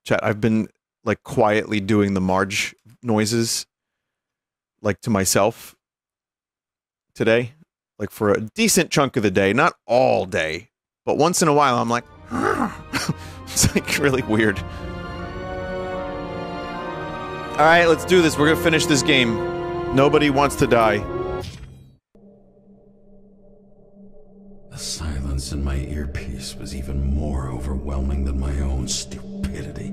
Chat, I've been, like, quietly doing the Marge noises, like, to myself today. Like, for a decent chunk of the day. Not all day. But once in a while, I'm like... It's, like, really weird. Alright, let's do this. We're gonna finish this game. Nobody wants to die. The silence in my earpiece was even more overwhelming than my own stupidity.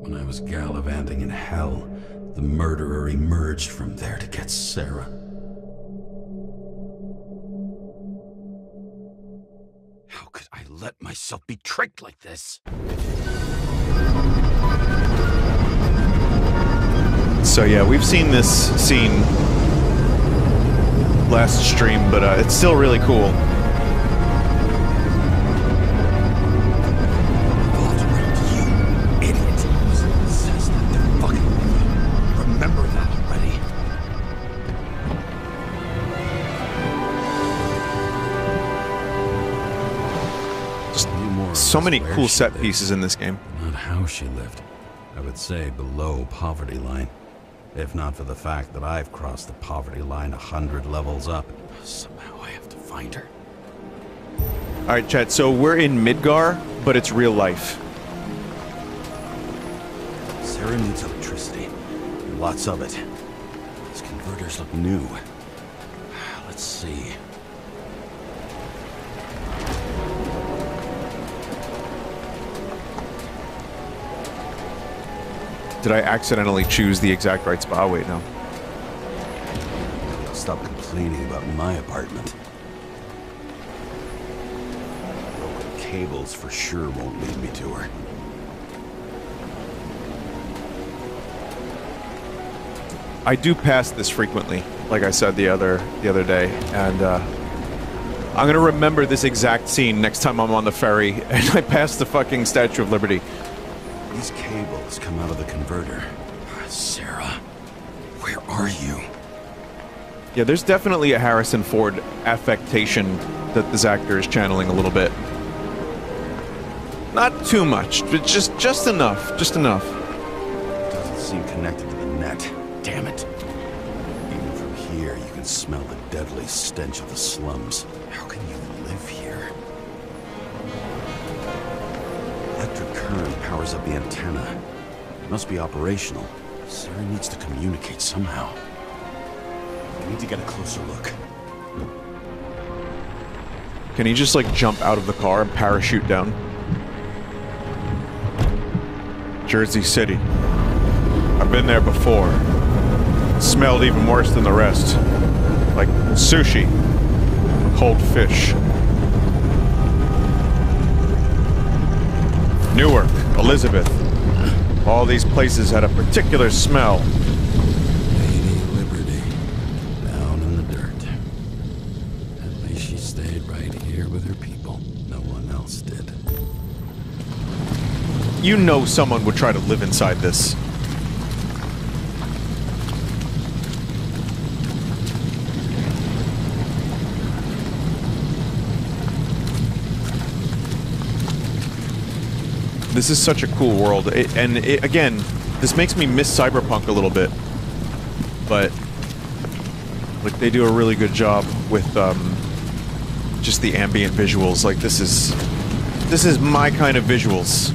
When I was gallivanting in hell, the murderer emerged from there to get Sarah. How could I let myself be tricked like this? So yeah, we've seen this scene last stream, but it's still really cool. So many cool set pieces in this game. Not how she lived. I would say below poverty line. If not for the fact that I've crossed the poverty line 100 levels up. Somehow I have to find her. Alright, chat, so we're in Midgar, but it's real life. Sarah needs electricity. Lots of it. These converters look new. Let's see. Did I accidentally choose the exact right spot? Wait, no. Stop complaining about my apartment. Broken cables for sure won't lead me to her. I do pass this frequently, like I said the other day, and I'm gonna remember this exact scene next time I'm on the ferry and I pass the fucking Statue of Liberty. These cables come out of the converter. Sarah, where are you? Yeah, there's definitely a Harrison Ford affectation that this actor is channeling a little bit. Not too much, but just enough. Just enough. Doesn't seem connected to the net. Damn it. Even from here, you can smell the deadly stench of the slums. How can you live here? Electric current powers up the antenna. It must be operational. Sarah needs to communicate somehow. I need to get a closer look. Can he just, like, jump out of the car and parachute down? Jersey City. I've been there before. It smelled even worse than the rest. Like sushi. Cold fish. Newark, Elizabeth. All these places had a particular smell. Lady Liberty. Down in the dirt. At least she stayed right here with her people. No one else did. You know someone would try to live inside this. This is such a cool world, again, this makes me miss Cyberpunk a little bit, but like they do a really good job with just the ambient visuals. Like this is my kind of visuals.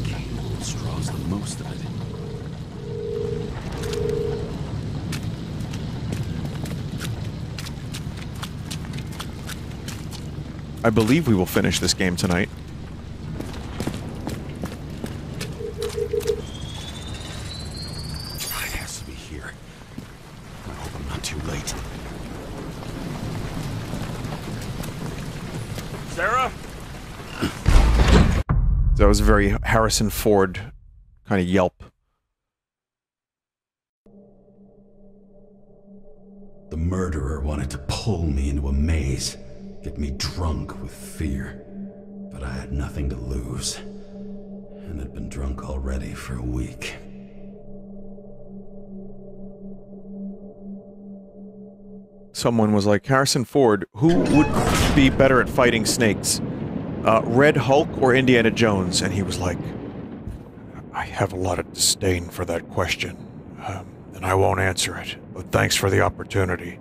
Cable draws the most of it. I believe we will finish this game tonight. That was a very Harrison Ford kind of yelp. The murderer wanted to pull me into a maze, get me drunk with fear. But I had nothing to lose, and had been drunk already for a week. Someone was like, Harrison Ford, who would be better at fighting snakes? Red Hulk or Indiana Jones? And he was like, I have a lot of disdain for that question, and I won't answer it, but thanks for the opportunity.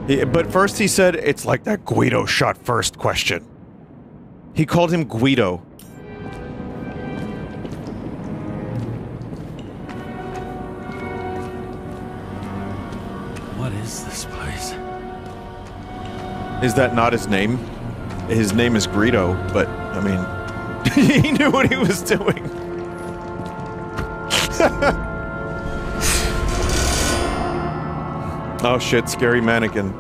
But first he said, it's like that Guido shot first question. He called him Guido. What is this place? Is that not his name? His name is Guido, but, I mean, he knew what he was doing. Oh shit, scary mannequin.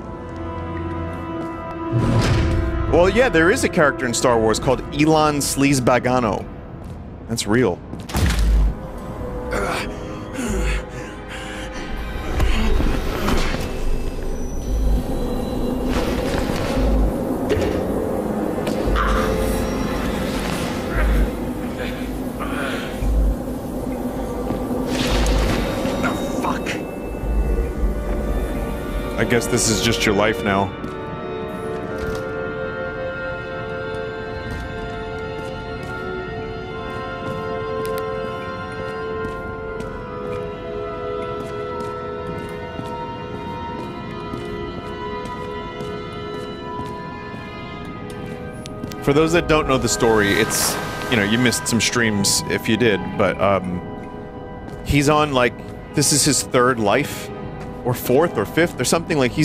Well, yeah, there is a character in Star Wars called Elon Sleazebagano. That's real. I guess this is just your life now. For those that don't know the story, it's, you know, you missed some streams if you did, but, he's on, like, this is his third life, or fourth or fifth, or something. Like, he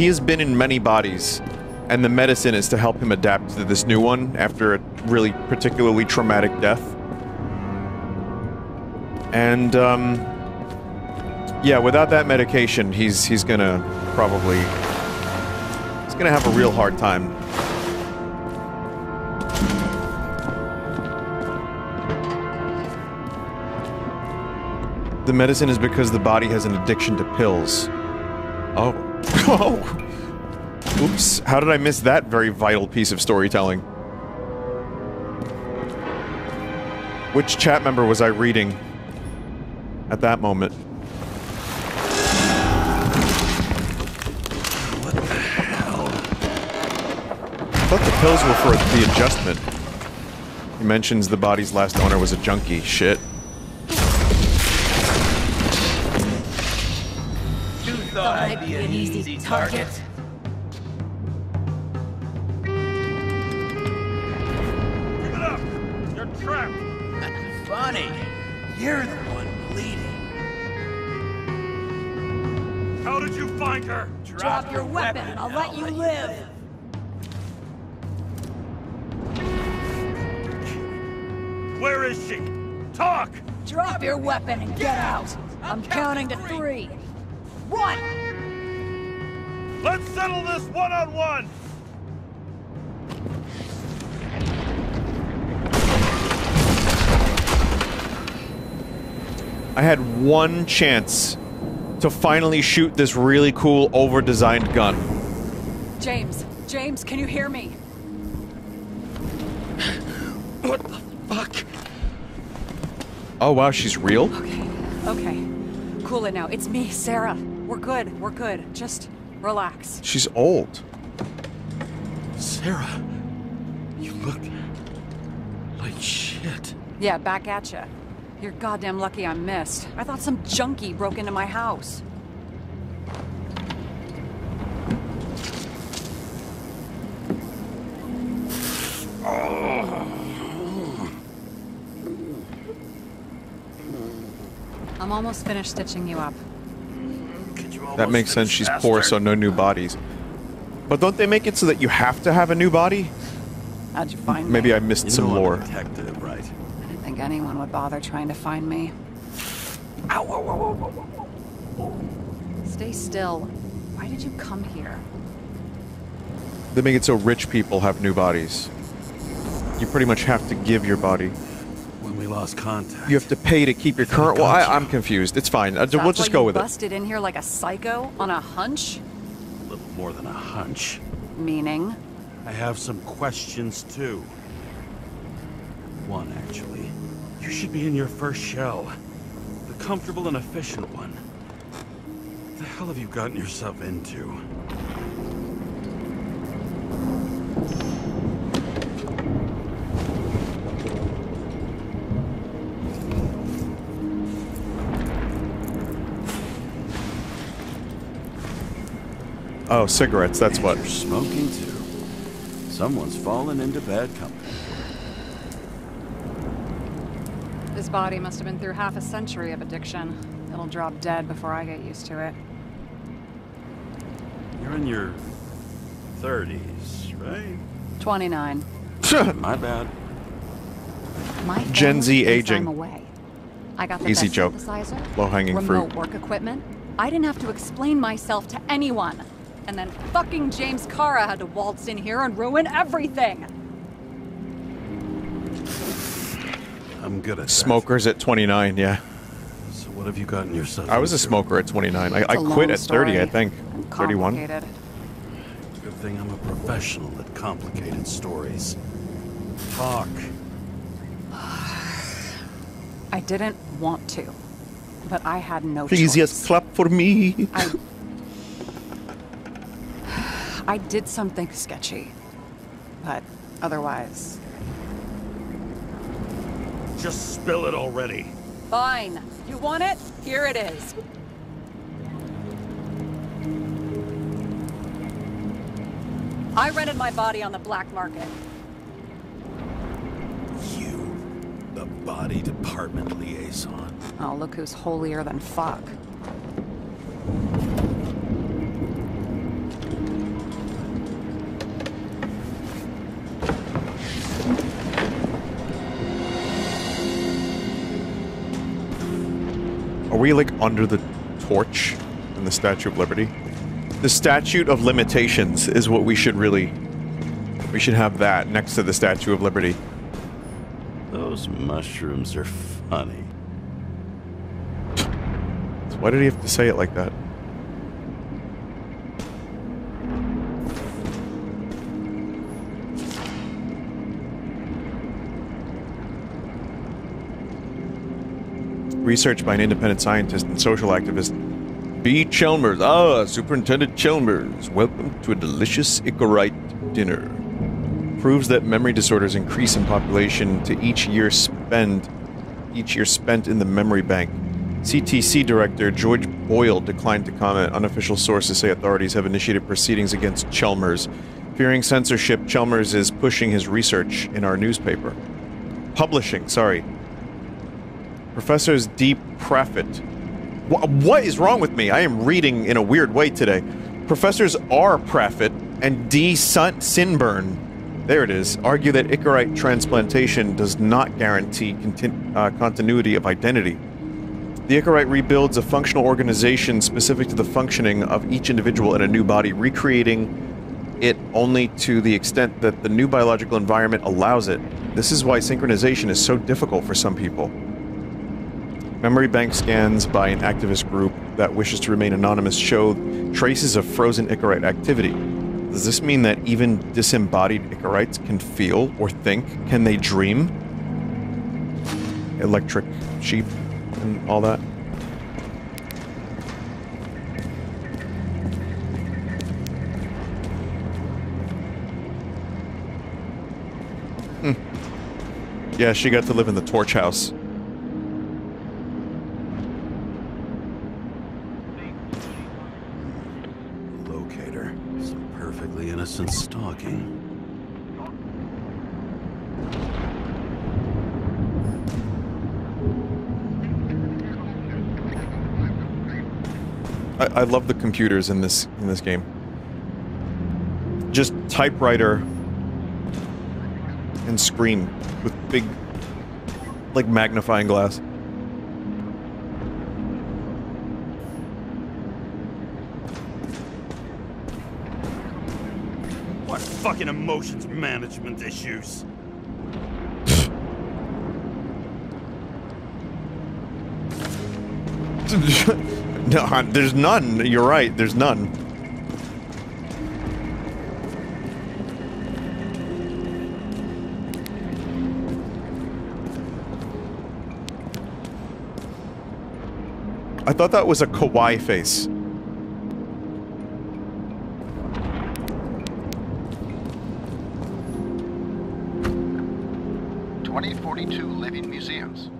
has been in many bodies, and the medicine is to help him adapt to this new one after a really particularly traumatic death. And, yeah, without that medication, he's gonna probably... he's gonna have a real hard time. The medicine is because the body has an addiction to pills. Oh. Oh! Oops. How did I miss that very vital piece of storytelling? Which chat member was I reading at that moment? What the hell? I thought the pills were for the adjustment. He mentions the body's last owner was a junkie. Shit. Thought I'd be an easy target. Give it up! You're trapped! Funny. You're the one bleeding. How did you find her? Drop your weapon and I'll let you live. Where is she? Talk! Drop your weapon and get out. I'm counting to 3. 1! Let's settle this one-on-one! I had one chance to finally shoot this really cool, over-designed gun. James, can you hear me? What the fuck? Oh wow, she's real? Okay. Cool it now. It's me, Sarah. We're good. Just relax. She's old. Sarah, you look like shit. Yeah, back at ya. You're goddamn lucky I missed. I thought some junkie broke into my house. I'm almost finished stitching you up. That makes sense, she's poor, so no new bodies. But don't they make it so that you have to have a new body? How'd you find me? Maybe I missed some lore. Detective, right? I didn't think anyone would bother trying to find me. Ow! Stay still. Why did you come here? They make it so rich people have new bodies. You pretty much have to give your body. When we lost contact. You have to pay to keep your current... Well, I'm confused. It's fine. We'll just go with it. Busted in here like a psycho on a hunch? A little more than a hunch. Meaning? I have some questions, too. One, actually. You should be in your first shell. The comfortable and efficient one. What the hell have you gotten yourself into? Oh, cigarettes, that's what. You're smoking too. Someone's fallen into bad company. His body must have been through half a century of addiction. It'll drop dead before I get used to it. You're in your 30s, right? 29. My bad. My Gen Z family thinks aging. I'm away. I got the Easy best joke. synthesizer, Low-hanging remote fruit. work equipment. I didn't have to explain myself to anyone. And then fucking James Kara had to waltz in here and ruin everything. I'm good at that. Smokers at 29, yeah. So what have you gotten yourself I was a into? smoker at 29. I It's a quit long at 30, I story think. and 31. complicated. Good thing I'm a professional at complicated stories. Talk. I didn't want to, but I had no Please, choice. yes, clap for me. I did something sketchy, but otherwise... Just spill it already. Fine. You want it? Here it is. I rented my body on the black market. You, the body department liaison. Oh, look who's holier than fuck. Are we, like, under the torch in the Statue of Liberty? The Statute of Limitations is what we should really... We should have that next to the Statue of Liberty. Those mushrooms are funny. Why did he have to say it like that? Research by an independent scientist and social activist, B. Chalmers. Ah, Superintendent Chalmers. Welcome to a delicious Icarite dinner. Proves that memory disorders increase in population to each year spent in the memory bank. CTC Director George Boyle declined to comment. Unofficial sources say authorities have initiated proceedings against Chalmers. Fearing censorship, Chalmers is pushing his research in our newspaper. Publishing, sorry. Professors D. Praffit. What is wrong with me? I am reading in a weird way today. Professors R. Praffit and D. Sinburn, there it is, argue that Icarite transplantation does not guarantee continuity of identity. The Icarite rebuilds a functional organization specific to the functioning of each individual in a new body, recreating it only to the extent that the new biological environment allows it. This is why synchronization is so difficult for some people. Memory bank scans by an activist group that wishes to remain anonymous show traces of frozen Icarite activity. Does this mean that even disembodied Icarites can feel or think? Can they dream? Electric sheep and all that. Yeah, she got to live in the torch house. Locator. Some perfectly innocent stalking. I love the computers in this game. Just typewriter and screen with big, like, magnifying glass. What fucking emotions management issues? No, there's none. You're right, there's none. I thought that was a kawaii face. 42 living museums.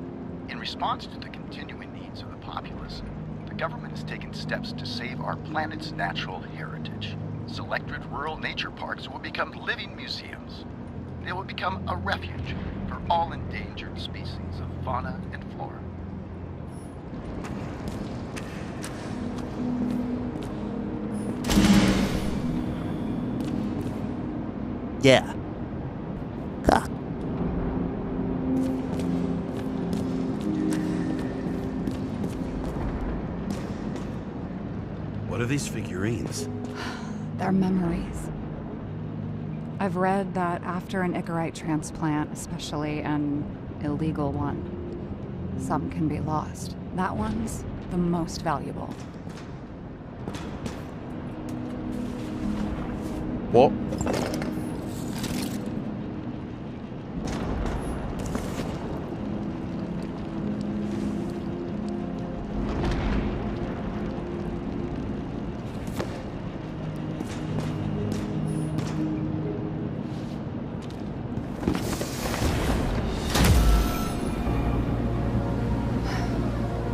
In response to the continuing needs of the populace, the government has taken steps to save our planet's natural heritage. Selected rural nature parks will become living museums. They will become a refuge for all endangered species of fauna and flora. Yeah. Huh. What are these figurines? They're memories. I've read that after an Icarite transplant, especially an illegal one, some can be lost. That one's the most valuable. Well,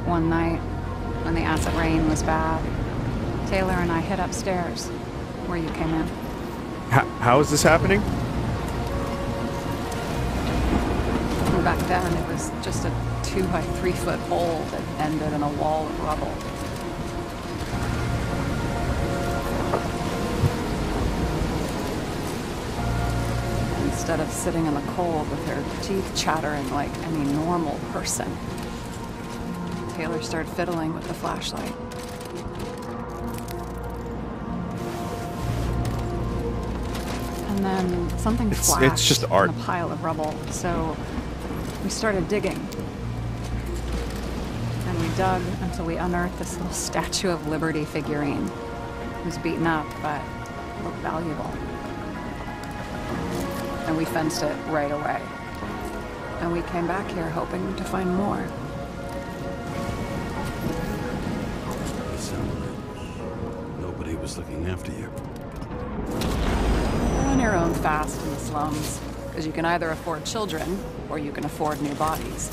One night, when the acid rain was bad, Taylor and I hid upstairs, where you came in. how is this happening? And back then, it was just a 2-by-3 foot hole that ended in a wall of rubble. Instead of sitting in the cold with her teeth chattering like any normal person, Taylor started fiddling with the flashlight. And then something flashed it's just art. in a pile of rubble, so we started digging. And we dug until we unearthed this little Statue of Liberty figurine. It was beaten up, but looked valuable. And we fenced it right away. And we came back here hoping to find more. Nobody was looking after you. You're on your own fast in the slums, because you can either afford children, or you can afford new bodies.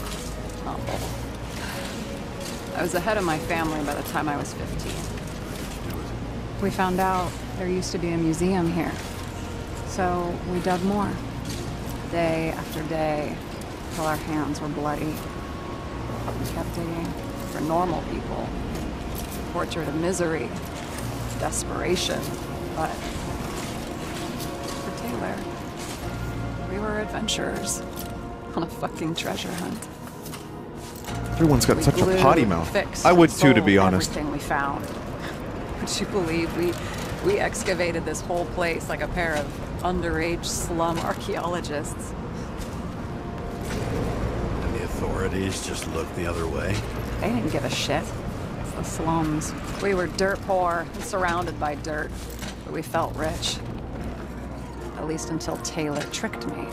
Not both. I was ahead of my family by the time I was 15. We found out there used to be a museum here. So we dug more. Day after day, till our hands were bloody. We kept digging for normal people. Portrait of misery, desperation, but for Taylor, we were adventurers on a fucking treasure hunt. Everyone's got We such a glued, potty mouth. fixed, I would and too, to sold be honest. Everything we found. Would you believe we excavated this whole place like a pair of underage slum archaeologists? And the authorities just looked the other way. They didn't give a shit. It's the slums. We were dirt poor and surrounded by dirt, but we felt rich. At least until Taylor tricked me.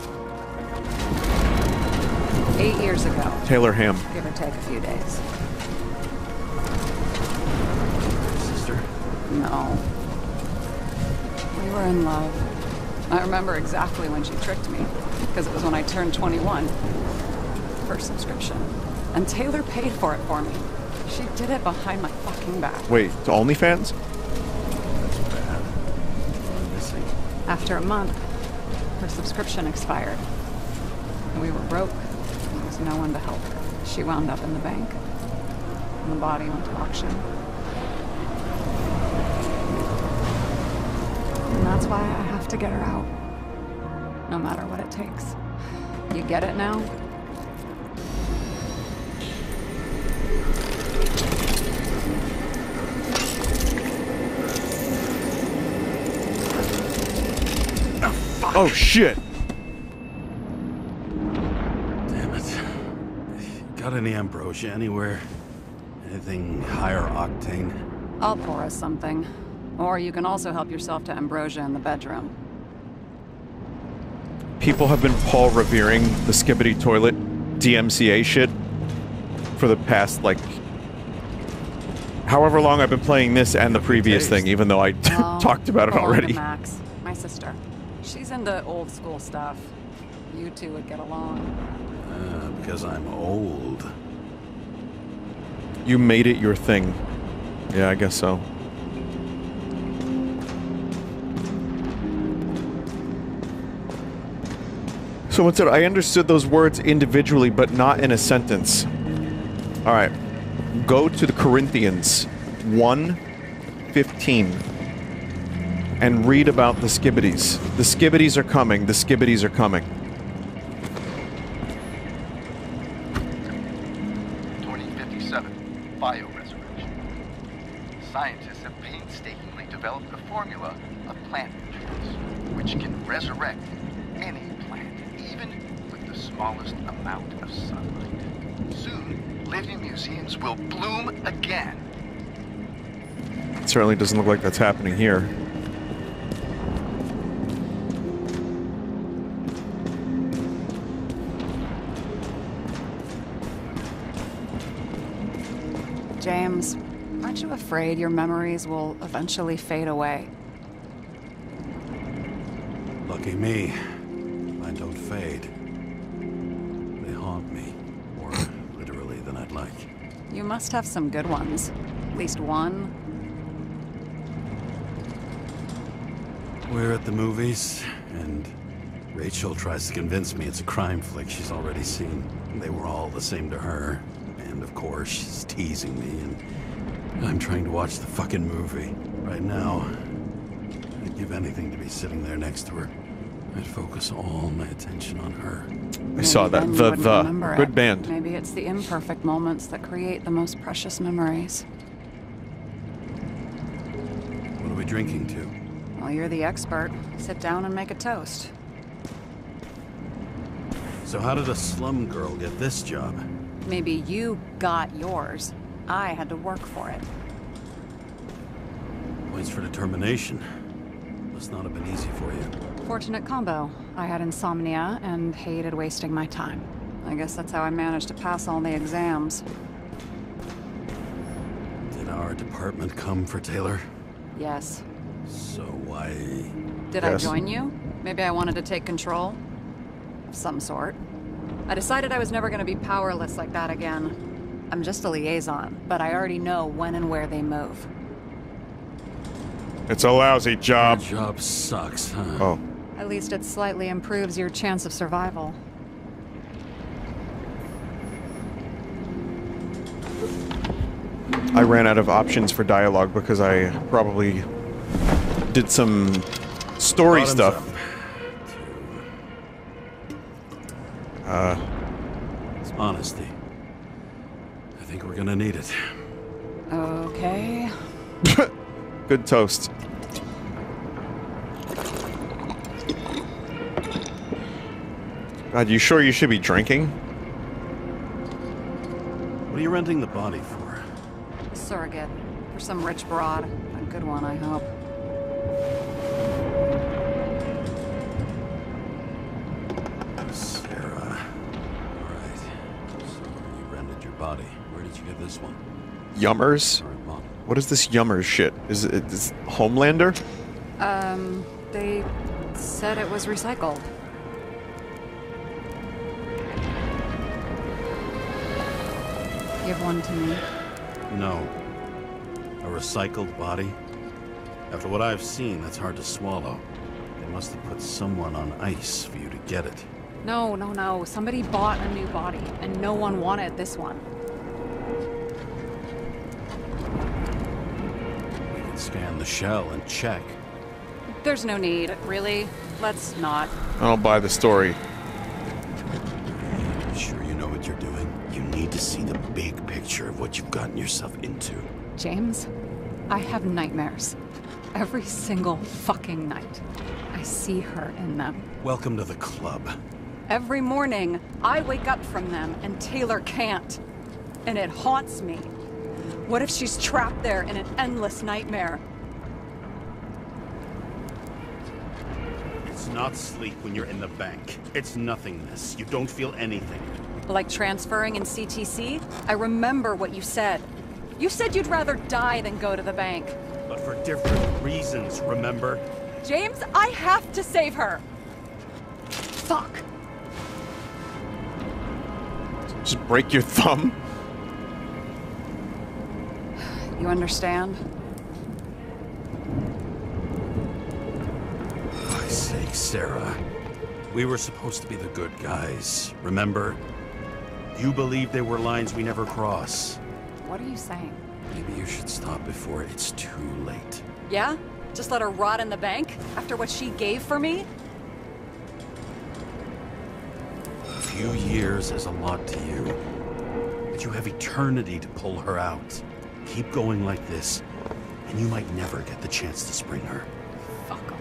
8 years ago. Taylor Ham. Give or take a few days. Sister? No. We were in love. I remember exactly when she tricked me, because it was when I turned 21. First subscription. And Taylor paid for it for me. She did it behind my fucking back. Wait, to OnlyFans? That's bad. I'm missing. After a month, her subscription expired. And we were broke. There was no one to help her. She wound up in the bank. And the body went to auction. And that's why I have to get her out. No matter what it takes. You get it now? Oh shit! Damn it. Got any ambrosia anywhere? Anything higher octane? I'll pour us something. Or you can also help yourself to ambrosia in the bedroom. People have been Paul revering the skibbity toilet DMCA shit for the past, like, however long I've been playing this and the previous thing, even though I talked about it belong to already. Max, my sister. She's into old school stuff. You two would get along. Because I'm old. You made it your thing. Yeah, I guess so. Someone said, I understood those words individually, but not in a sentence. Alright. Go to the Corinthians 1:15 and read about the skibbities. The skibbities are coming. The skibbities are coming. 2057, bioresurrection. Scientists have painstakingly developed a formula of plant nutrients, which can resurrect any plant, even with the smallest amount of sunlight. Soon, living museums will bloom again. It certainly doesn't look like that's happening here. James, aren't you afraid your memories will eventually fade away? Lucky me. I don't fade. They haunt me. More literally than I'd like. You must have some good ones. At least one. We're at the movies, and Rachel tries to convince me it's a crime flick she's already seen. They were all the same to her. And of course, she's teasing me, and I'm trying to watch the fucking movie. Right now, I'd give anything to be sitting there next to her. I'd focus all my attention on her. I saw that. The. Good band. Maybe it's the imperfect moments that create the most precious memories. What are we drinking to? Well, you're the expert. Sit down and make a toast. So how did a slum girl get this job? Maybe you got yours. I had to work for it. Points for determination. Must not have been easy for you. Fortunate combo. I had insomnia and hated wasting my time. I guess that's how I managed to pass all the exams. Did our department come for Taylor? Yes. So why... Did I join you? Maybe I wanted to take control? Of some sort. I decided I was never going to be powerless like that again. I'm just a liaison, but I already know when and where they move. It's a lousy job. Your job sucks, huh? Oh. At least it slightly improves your chance of survival. I ran out of options for dialogue because I probably did some story stuff. It's honesty. I think we're gonna need it. Okay. Good toast. God, you sure you should be drinking? What are you renting the body for? Surrogate. For some rich broad. A good one, I hope. Sarah. Alright. So you rented your body. Where did you get this one? Yummers? Current model. What is this Yummers shit? Is it Homelander? They said it was recycled. Give one to me. No. A recycled body? After what I've seen, that's hard to swallow. They must have put someone on ice for you to get it. No. Somebody bought a new body, and no one wanted this one. We can scan the shell and check. There's no need, really. Let's not. I don't buy the story. You sure you know what you're doing? You need to see the big picture of what you've gotten yourself into. James, I have nightmares. Every single fucking night. I see her in them. Welcome to the club. Every morning, I wake up from them, and Taylor can't. And it haunts me. What if she's trapped there in an endless nightmare? It's not sleep when you're in the bank. It's nothingness. You don't feel anything. Like transferring in CTC? I remember what you said. You said you'd rather die than go to the bank. But for different reasons, remember? James, I have to save her! Fuck! Just break your thumb? You understand? I say, Sarah, we were supposed to be the good guys, remember? You believe they were lines we never cross. What are you saying? Maybe you should stop before it's too late. Yeah? Just let her rot in the bank? After what she gave for me? A few years is a lot to you, but you have eternity to pull her out. Keep going like this, and you might never get the chance to spring her. Fuck 'em.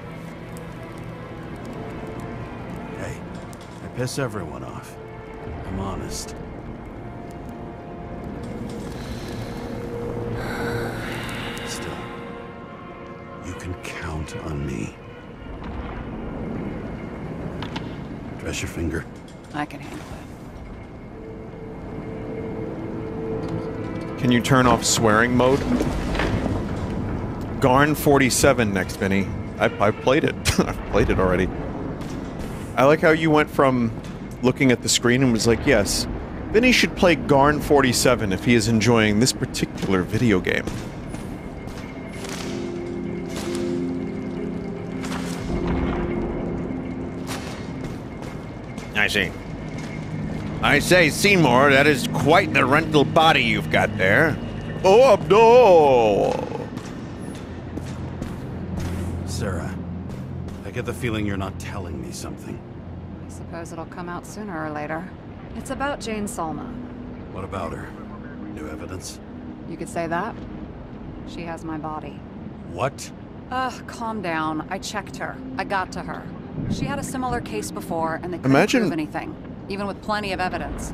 Hey, I piss everyone off. I'm honest. Still, you can count on me. Dress your finger. I can handle it. Can you turn off swearing mode? Garn 47 next, Vinny. I played it. I've played it already. I like how you went from looking at the screen and was like, yes, Vinny should play Garn 47 if he is enjoying this particular video game. I see. I say, Seymour, that is quite the rental body you've got there. Oh, Abdul! Sarah, I get the feeling you're not telling me something. I suppose it'll come out sooner or later. It's about Jane Salma. What about her? New evidence? You could say that. She has my body. What? Calm down. I checked her. I got to her. She had a similar case before, and they couldn't Imagine- prove anything, even with plenty of evidence.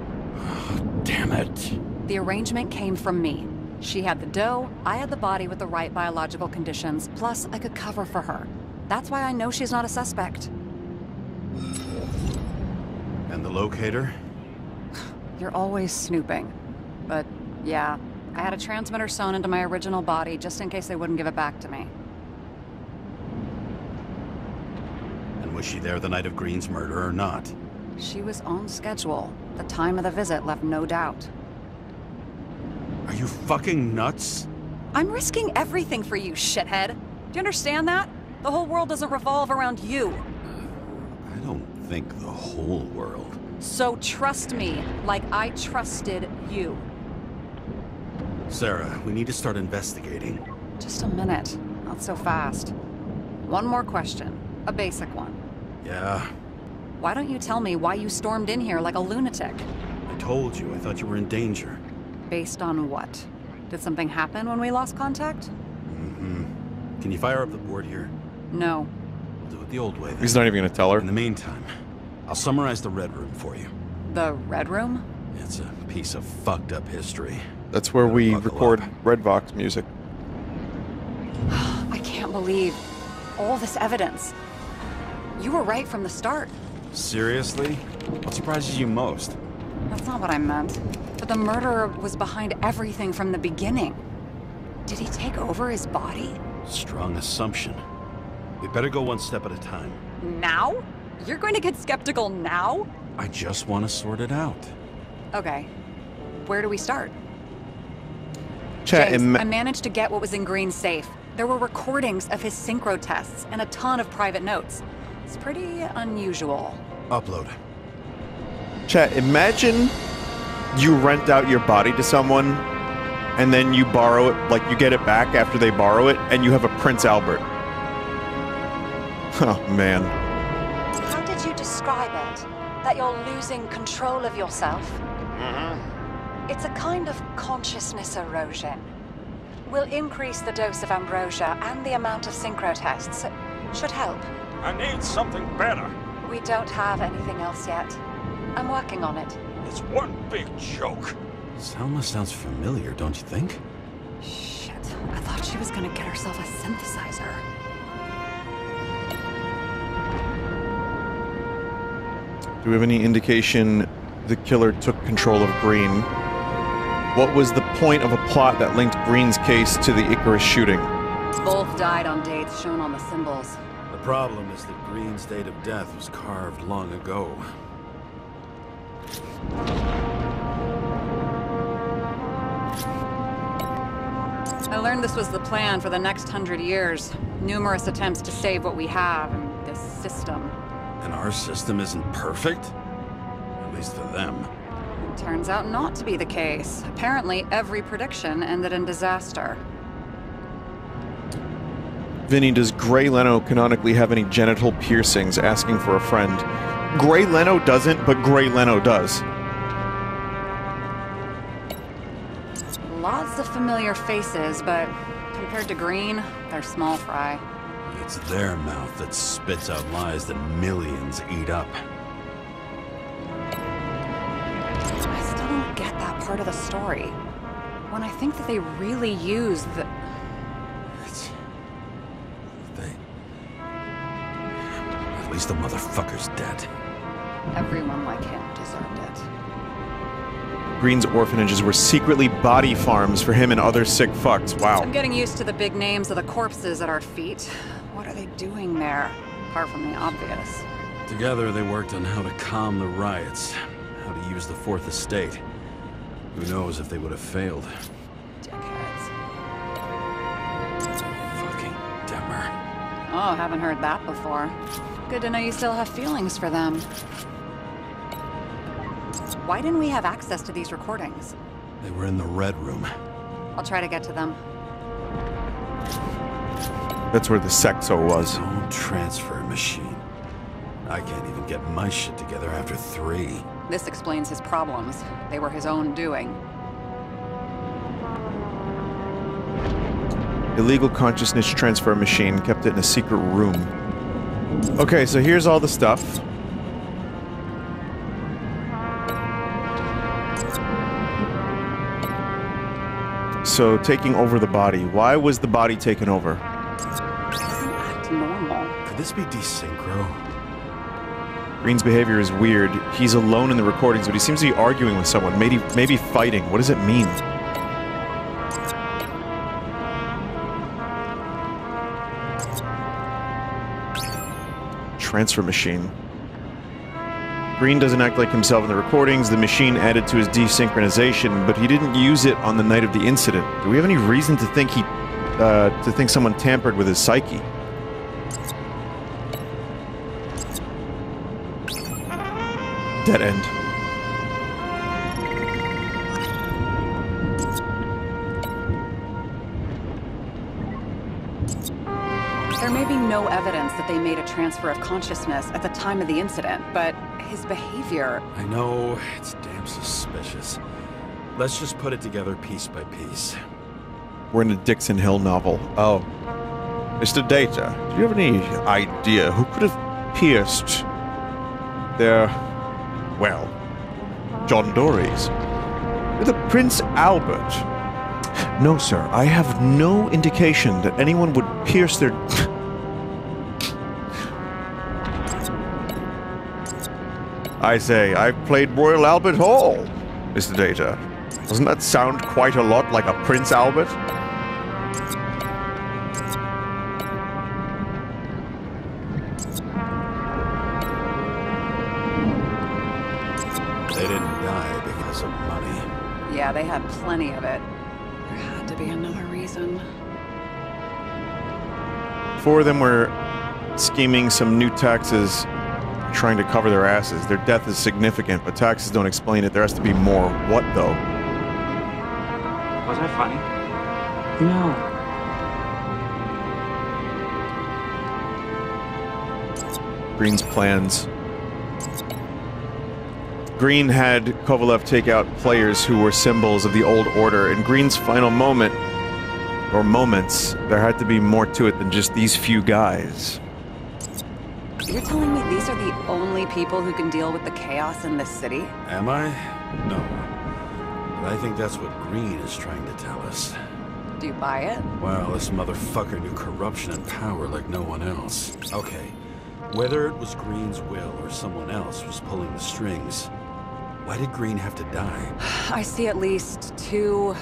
Damn it. The arrangement came from me. She had the dough, I had the body with the right biological conditions, plus I could cover for her. That's why I know she's not a suspect. And the locator? You're always snooping. But, yeah, I had a transmitter sewn into my original body just in case they wouldn't give it back to me. And was she there the night of Green's murder or not? She was on schedule. The time of the visit left no doubt. Are you fucking nuts? I'm risking everything for you, shithead. Do you understand that? The whole world doesn't revolve around you. I don't think the whole world. So trust me, like I trusted you. Sarah, we need to start investigating. Just a minute. Not so fast. One more question. A basic one. Yeah, Why don't you tell me why you stormed in here like a lunatic? I told you. I thought you were in danger. Based on what? Did something happen when we lost contact? Mm-hmm. Can you fire up the board here? No. We'll do it the old way then. He's not even gonna tell her. In the meantime, I'll summarize the Red Room for you. The Red Room? It's a piece of fucked up history. That's where we Buckle record up. Red Vox music. I can't believe all this evidence. You were right from the start. Seriously? What surprises you most? That's not what I meant. But the murderer was behind everything from the beginning. Did he take over his body? Strong assumption. We better go one step at a time. Now? You're going to get skeptical now? I just want to sort it out. Okay. Where do we start? Chat, James, I managed to get what was in Green's safe. There were recordings of his synchro tests and a ton of private notes. It's pretty unusual. Upload. Chat, imagine you rent out your body to someone and then you borrow it, like you get it back after they borrow it, and you have a Prince Albert. Oh, man. How did you describe it? That you're losing control of yourself? It's a kind of consciousness erosion. We'll increase the dose of ambrosia and the amount of synchro tests. It should help. I need something better. We don't have anything else yet. I'm working on it. It's one big joke. Selma sounds familiar, don't you think? Shit. I thought she was gonna get herself a synthesizer. Do we have any indication the killer took control of Green? What was the point of a plot that linked Green's case to the Icarus shooting? Both died on dates shown on the symbols. The problem is that Green's date of death was carved long ago. I learned this was the plan for the next 100 years. Numerous attempts to save what we have in this system. And our system isn't perfect? At least for them. Turns out not to be the case. Apparently, every prediction ended in disaster. Vinny, does Gray Leno canonically have any genital piercings? Asking for a friend. Gray Leno doesn't, but Gray Leno does. Lots of familiar faces, but compared to Green, they're small fry. It's their mouth that spits out lies that millions eat up. I still don't get that part of the story. When I think that they really use the... At least the motherfucker's dead. Everyone like him deserved it. Green's orphanages were secretly body farms for him and other sick fucks. Wow. I'm getting used to the big names of the corpses at our feet. What are they doing there, apart from the obvious? Together they worked on how to calm the riots, how to use the Fourth Estate. Who knows if they would have failed. Dickheads. Fucking Demmer. Oh, haven't heard that before. Good to know you still have feelings for them. Why didn't we have access to these recordings? They were in the Red Room. I'll try to get to them. That's where the Sexo was. No transfer machine. I can't even get my shit together after 3. This explains his problems. They were his own doing. Illegal consciousness transfer machine. Kept it in a secret room. Okay, so here's all the stuff. So, taking over the body. Why was the body taken over? Doesn't act normal. Could this be desynchro? Green's behavior is weird. He's alone in the recordings, but he seems to be arguing with someone. Maybe fighting. What does it mean? Transfer machine. Green doesn't act like himself in the recordings. The machine added to his desynchronization, but he didn't use it on the night of the incident. Do we have any reason to think someone tampered with his psyche? Dead end. There may be no evidence that they made a transfer of consciousness at the time of the incident, but his behavior... I know, it's damn suspicious. Let's just put it together piece by piece. We're in a Dixon Hill novel. Oh. Mr. Data, do you have any idea who could have pierced their... well, John Dory's? The Prince Albert. No, sir, I have no indication that anyone would pierce their... I say, I've played Royal Albert Hall, Mr. Data. Doesn't that sound quite a lot like a Prince Albert? They didn't die because of money. Yeah, they had plenty of it. There had to be another reason. 4 of them were scheming some new taxes, trying to cover their asses. Their death is significant, but taxes don't explain it. There has to be more. What, though? Was I funny? No. Green's plans. Green had Kovalev take out players who were symbols of the old order. In Green's final moment, or moments, there had to be more to it than just these few guys. You're telling me these are the only people who can deal with the chaos in this city? Am I? No. But I think that's what Green is trying to tell us. Do you buy it? Well, this motherfucker knew corruption and power like no one else. Okay, whether it was Green's will or someone else was pulling the strings, why did Green have to die? I see at least 3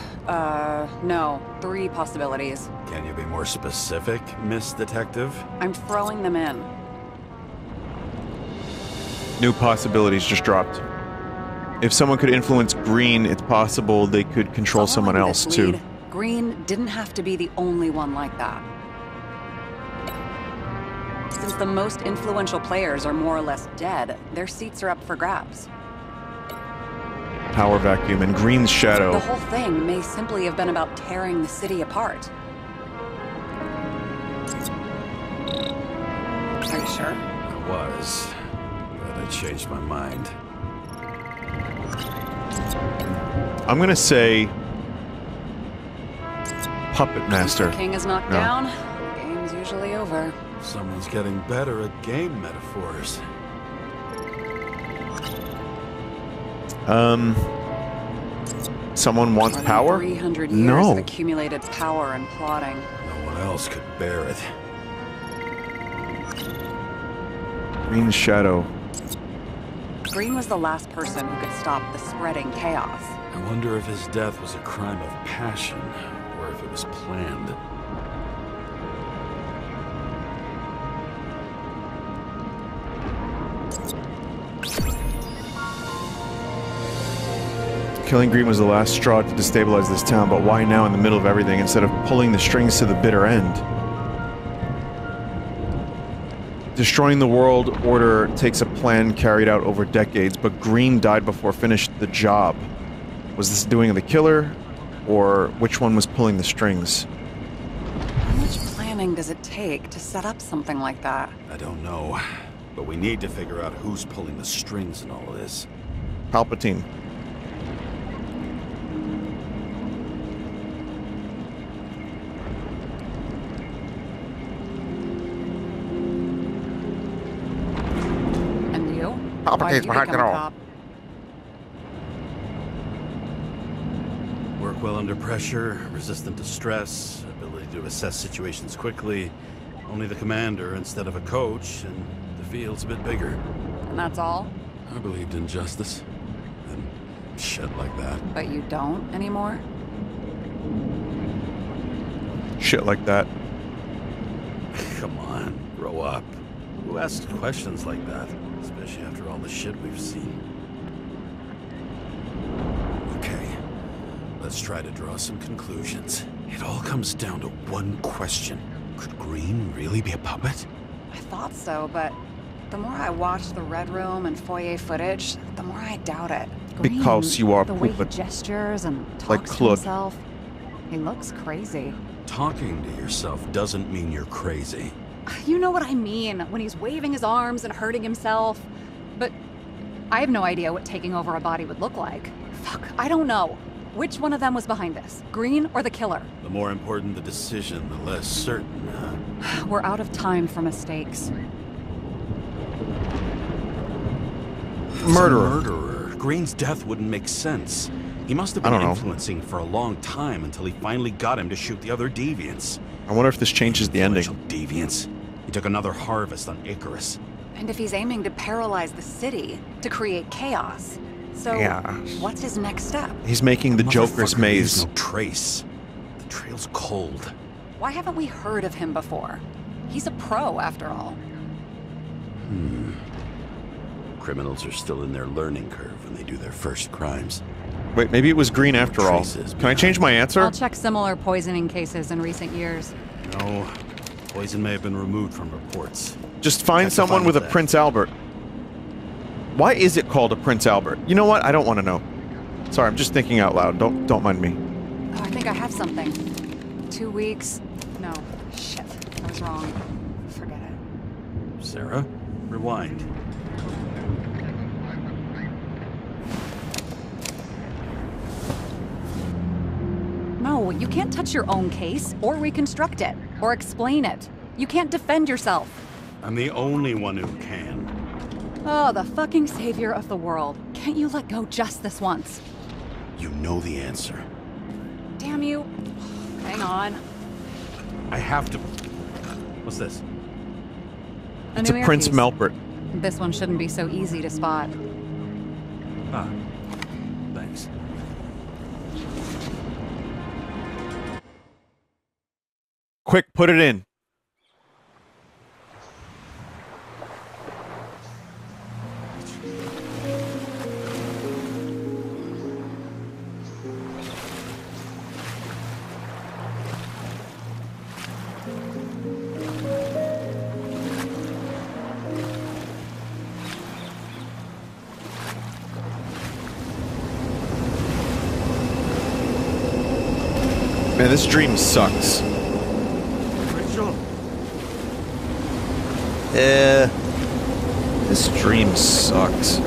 possibilities. Can you be more specific, Miss Detective? I'm throwing them in. New possibilities just dropped. If someone could influence Green, it's possible they could control someone else, too. Green didn't have to be the only one like that. Since the most influential players are more or less dead, their seats are up for grabs. Power vacuum and Green's shadow. The whole thing may simply have been about tearing the city apart. Are you sure? I was, but I changed my mind. I'm gonna say Puppet Master. The king is knocked down, the game's usually over. Someone's getting better at game metaphors. Someone wants power? 300 years No. of accumulated power and plotting. No one else could bear it. Green's shadow. Green was the last person who could stop the spreading chaos. I wonder if his death was a crime of passion, or if it was planned. Killing Green was the last straw to destabilize this town, but why now in the middle of everything instead of pulling the strings to the bitter end? Destroying the world order takes a plan carried out over decades, but Green died before finished the job. Was this doing of the killer, or which one was pulling the strings? How much planning does it take to set up something like that? I don't know, but we need to figure out who's pulling the strings in all of this. Palpatine. And you? Palpatine's behind it all. Cop? Work well under pressure, resistant to stress, ability to assess situations quickly. Only the commander instead of a coach, and the field's a bit bigger. And that's all? I believed in justice. And shit like that. But you don't anymore? Shit like that. Come on, grow up. Who asks questions like that? Especially after all the shit we've seen. Okay, let's try to draw some conclusions. It all comes down to one question. Could Green really be a puppet? I thought so, but the more I watch the Red Room and foyer footage, the more I doubt it. Because you are the way he puppet. gestures and talks Like to Claude. himself, he looks crazy. Talking to yourself doesn't mean you're crazy. You know what I mean, when he's waving his arms and hurting himself. But I have no idea what taking over a body would look like. Fuck, I don't know. Which one of them was behind this? Green or the killer? The more important the decision, the less certain. We're out of time for mistakes. Murderer. Murderer. Green's death wouldn't make sense. He must have I been don't know. influencing for a long time until he finally got him to shoot the other deviants. I wonder if this changes the ending. Influential deviants. He took another harvest on Icarus. And if he's aiming to paralyze the city, to create chaos. So, Yeah. what's his next step? He's making the Joker's Motherfucker maze. leaves no trace. The trail's cold. Why haven't we heard of him before? He's a pro, after all. Criminals are still in their learning curve when they do their first crimes. Wait, maybe it was Green after all. Traces Can I change my answer? I'll check similar poisoning cases in recent years. No, poison may have been removed from reports. Just find Have to someone find with a that. Prince Albert. Why is it called a Prince Albert? You know what? I don't want to know. Sorry, I'm just thinking out loud. Don't mind me. Oh, I think I have something. 2 weeks. No. Shit. I was wrong. Forget it. Sarah, rewind. No, you can't touch your own case, or reconstruct it, or explain it. You can't defend yourself. I'm the only one who can. Oh, the fucking savior of the world. Can't you let go just this once? You know the answer. Damn you. Hang on. I have to... What's this? It's a new Prince earpiece. Melbert. This one shouldn't be so easy to spot. Ah, thanks. Quick, put it in. Man, this dream sucks. Rachel. This dream sucks.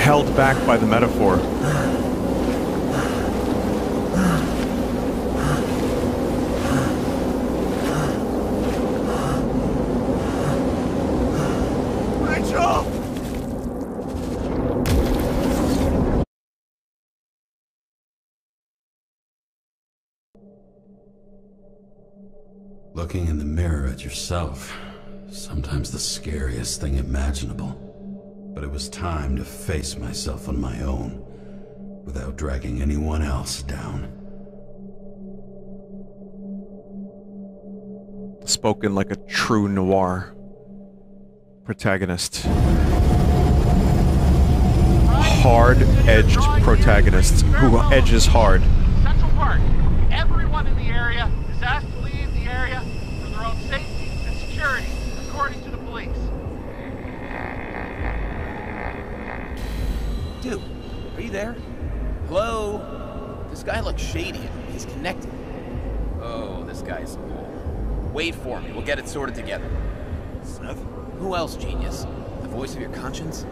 Held back by the metaphor. Rachel! Looking in the mirror at yourself, sometimes the scariest thing imaginable. But it was time to face myself on my own, without dragging anyone else down. Spoken like a true noir protagonist. Hard-edged protagonist who edges hard. Central Park. Everyone in the area is asked to leave the area for their own safety and security, according to the police. Dude, are you there? Hello? This guy looks shady. He's connected. Oh, this guy's cool. Wait for me. We'll get it sorted together. Seth? Who else, genius? The voice of your conscience?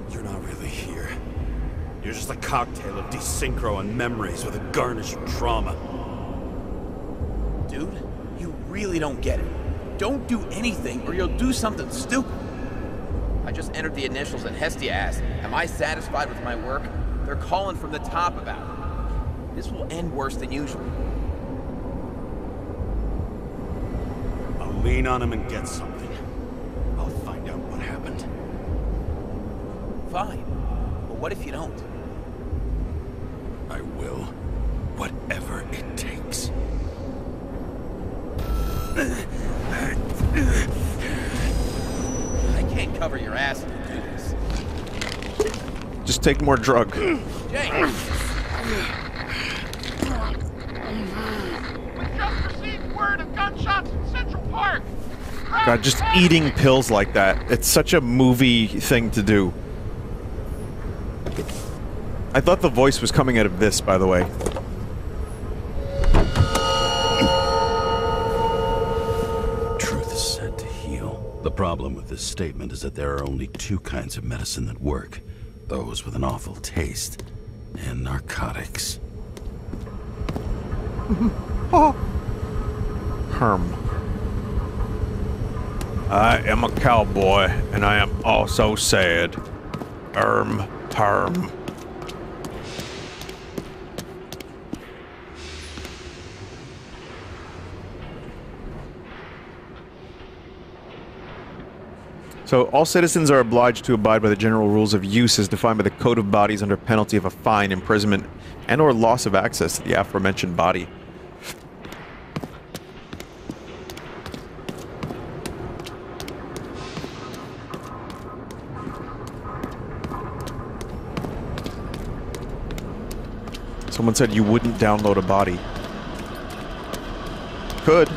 You're not really here. You're just a cocktail of desynchro and memories with a garnish of trauma. Dude, you really don't get it. Don't do anything or you'll do something stupid. I just entered the initials and Hestia asked, am I satisfied with my work? They're calling from the top about it. This will end worse than usual. I'll lean on him and get something. I'll find out what happened. Fine. But what if you don't? I will. Whatever it takes. I can't cover your ass if you do this. Just take more drug. James! We just received word of gunshots in Central Park. God, just eating pills like that. It's such a movie thing to do. I thought the voice was coming out of this, by the way. Truth is said to heal. The problem with this statement is that there are only two kinds of medicine that work. Those with an awful taste, and narcotics. Herm. I am a cowboy, and I am also sad. Herm. So, all citizens are obliged to abide by the general rules of use as defined by the Code of Bodies under penalty of a fine, imprisonment, and or loss of access to the aforementioned body. Someone said you wouldn't download a body. Could.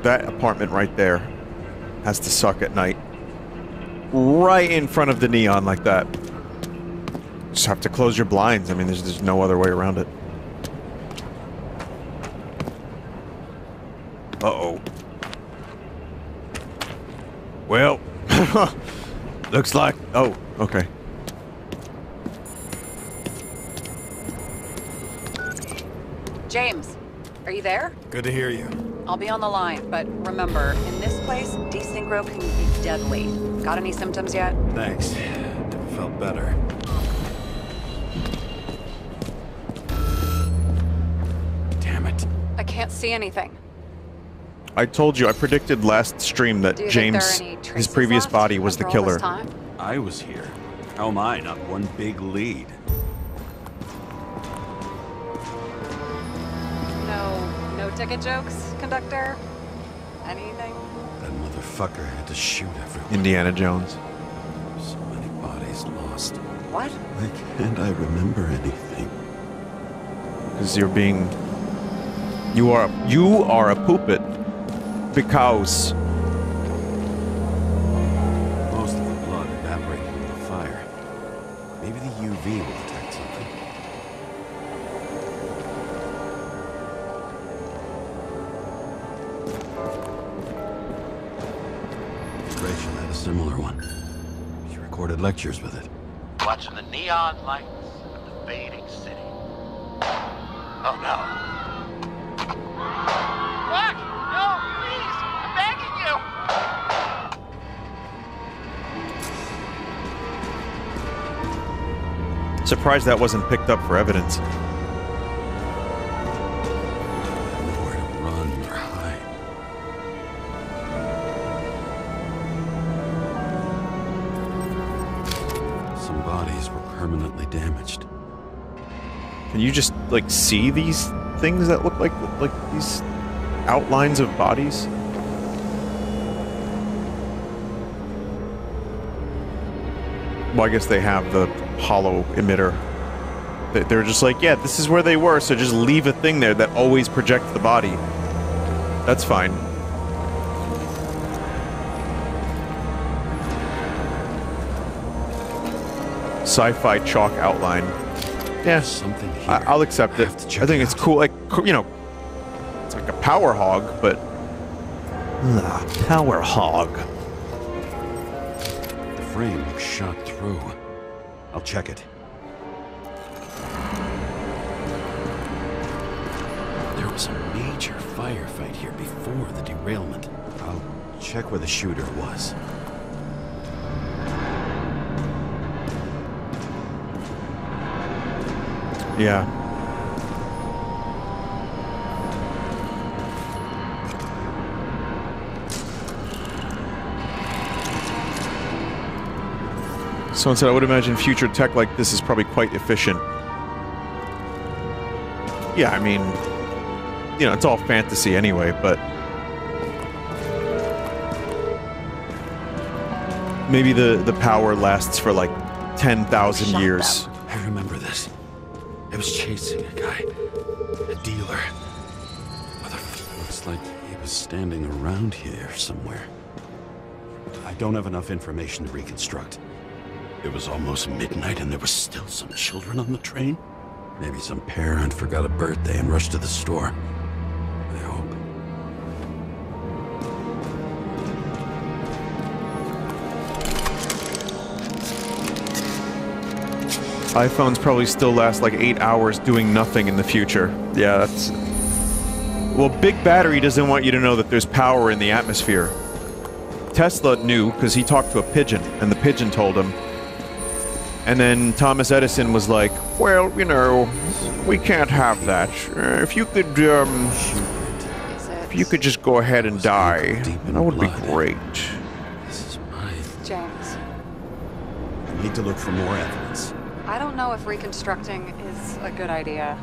That apartment right there has to suck at night. Right in front of the neon like that. Just have to close your blinds. I mean, there's no other way around it. Uh-oh. Well, looks like... Oh, okay. James, are you there? Good to hear you. I'll be on the line, but remember, in this place, desynchro can be deadly. Got any symptoms yet? Thanks. Never felt better. Damn it. I can't see anything. I told you, I predicted last stream that Do you think there James, are any his traces previous left body, was the after all this killer. time? I was here. How am I not one big lead? No ticket jokes, conductor? Anything? That motherfucker fucker had to shoot everyone. Indiana Jones. So many bodies lost. What? Why can't I remember anything? Because you're being... You are a puppet. Because... Most of the blood evaporated in the fire. Maybe the UV will detect something. Rachel had a similar one. She recorded lectures with it. Watching the neon lights of the fading city. Oh no. What? No, please! I'm begging you! Surprised that wasn't picked up for evidence. Nowhere to run or hide. Some bodies were permanently damaged. Can you just, like, see these things that look like these outlines of bodies? Well, I guess they have the hollow emitter. They're just like, yeah, this is where they were, so just leave a thing there that always projects the body. That's fine. Sci-fi chalk outline. Yeah, Something here. I'll accept it. have to check I think it it's out. cool. Like, you know, it's like a power hog, but... power hog. The frame looks shot through. I'll check it. There was a major firefight here before the derailment. I'll check where the shooter was. Yeah. Someone said, I would imagine future tech like this is probably quite efficient. Yeah, I mean, you know, it's all fantasy anyway, but... maybe the power lasts for like 10,000 years. I remember this. It was chasing a guy. A dealer. Looks like he was standing around here somewhere. I don't have enough information to reconstruct. It was almost midnight and there were still some children on the train. Maybe some parent forgot a birthday and rushed to the store. I hope. iPhones probably still last like 8 hours doing nothing in the future. Yeah, that's... Well, Big Battery doesn't want you to know that there's power in the atmosphere. Tesla knew because he talked to a pigeon, and the pigeon told him. And then Thomas Edison was like, well, you know, we can't have that. If you could just go ahead and die, that would be great. This is mine. James, I need to look for more evidence. I don't know if reconstructing is a good idea.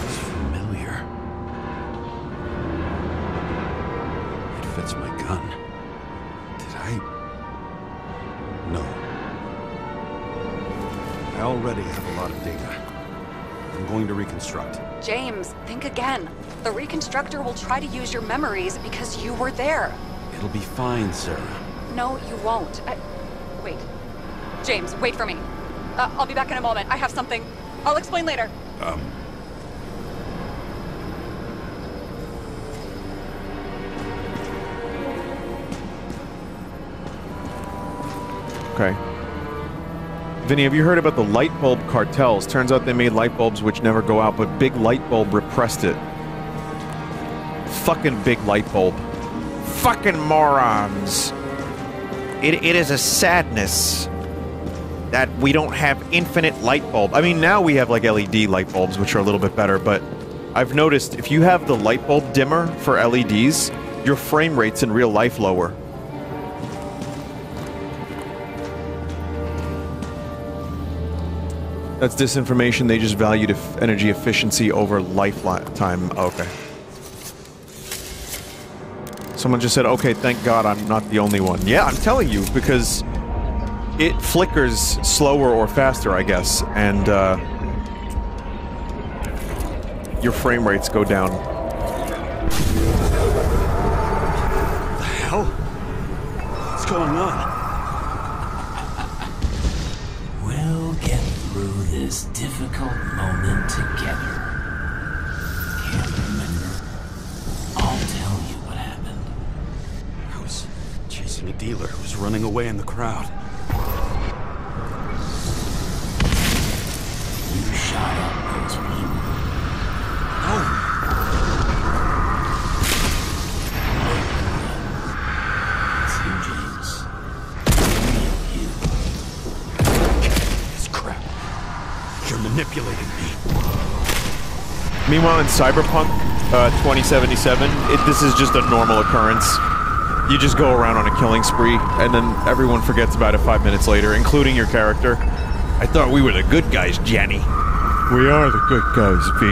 It's familiar. It fits my gun. Did I? No. I already have a lot of data. I'm going to reconstruct. James, think again. The reconstructor will try to use your memories because you were there. It'll be fine, Sarah. No, you won't. Wait. James, wait for me. I'll be back in a moment. I have something. I'll explain later. Okay. Vinny, have you heard about the light bulb cartels? Turns out they made light bulbs which never go out, but Big Light Bulb repressed it. Fucking Big Light Bulb. Fucking morons. It is a sadness that we don't have infinite light bulb. I mean, now we have like LED light bulbs, which are a little bit better, but I've noticed if you have the light bulb dimmer for LEDs, your frame rate's in real life lower. That's disinformation. They just valued energy efficiency over lifetime. Okay. Someone just said, okay, thank God I'm not the only one. Yeah, I'm telling you, because it flickers slower or faster, I guess, and your frame rates go down. The hell? What's going on? We'll get through this difficult moment together. Can't remember? I'll tell you what happened. I was chasing a dealer who was running away in the crowd. You shot up those people. No! It's you, James. You. This crap. You're manipulating me. Meanwhile, in Cyberpunk 2077, this is just a normal occurrence. You just go around on a killing spree, and then everyone forgets about it 5 minutes later, including your character. I thought we were the good guys, Jenny. We are the good guys, V.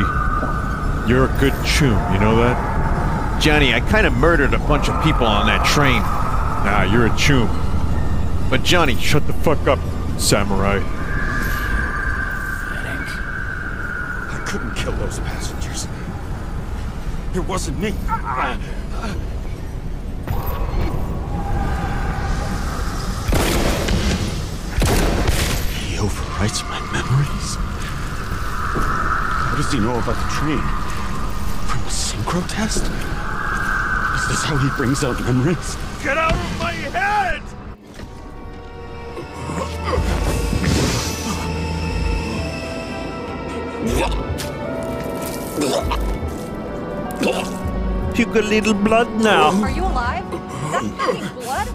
You're a good choom, you know that? Johnny, I kind of murdered a bunch of people on that train. Nah, you're a choom. But Johnny, shut the fuck up, samurai. I couldn't kill those passengers. It wasn't me. He overwrites my memories? How does he know about the train? From a synchro test? Is this how he brings out memories? Get out of my head! Puke a little blood now. Are you alive? That's fucking blood?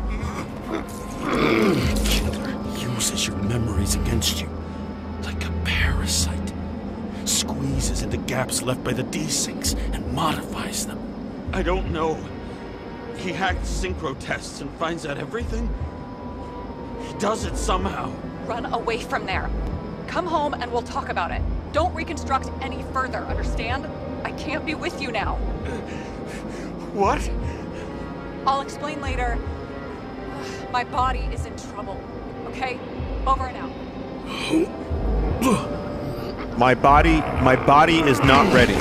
Killer uses your memories against you. Like a parasite. Squeezes into gaps left by the desyncs and modifies them. I don't know. He hacked synchro tests and finds out everything? He does it somehow. Run away from there. Come home and we'll talk about it. Don't reconstruct any further, understand? I can't be with you now. What? I'll explain later. My body is in trouble, okay? Over and out. My body is not ready.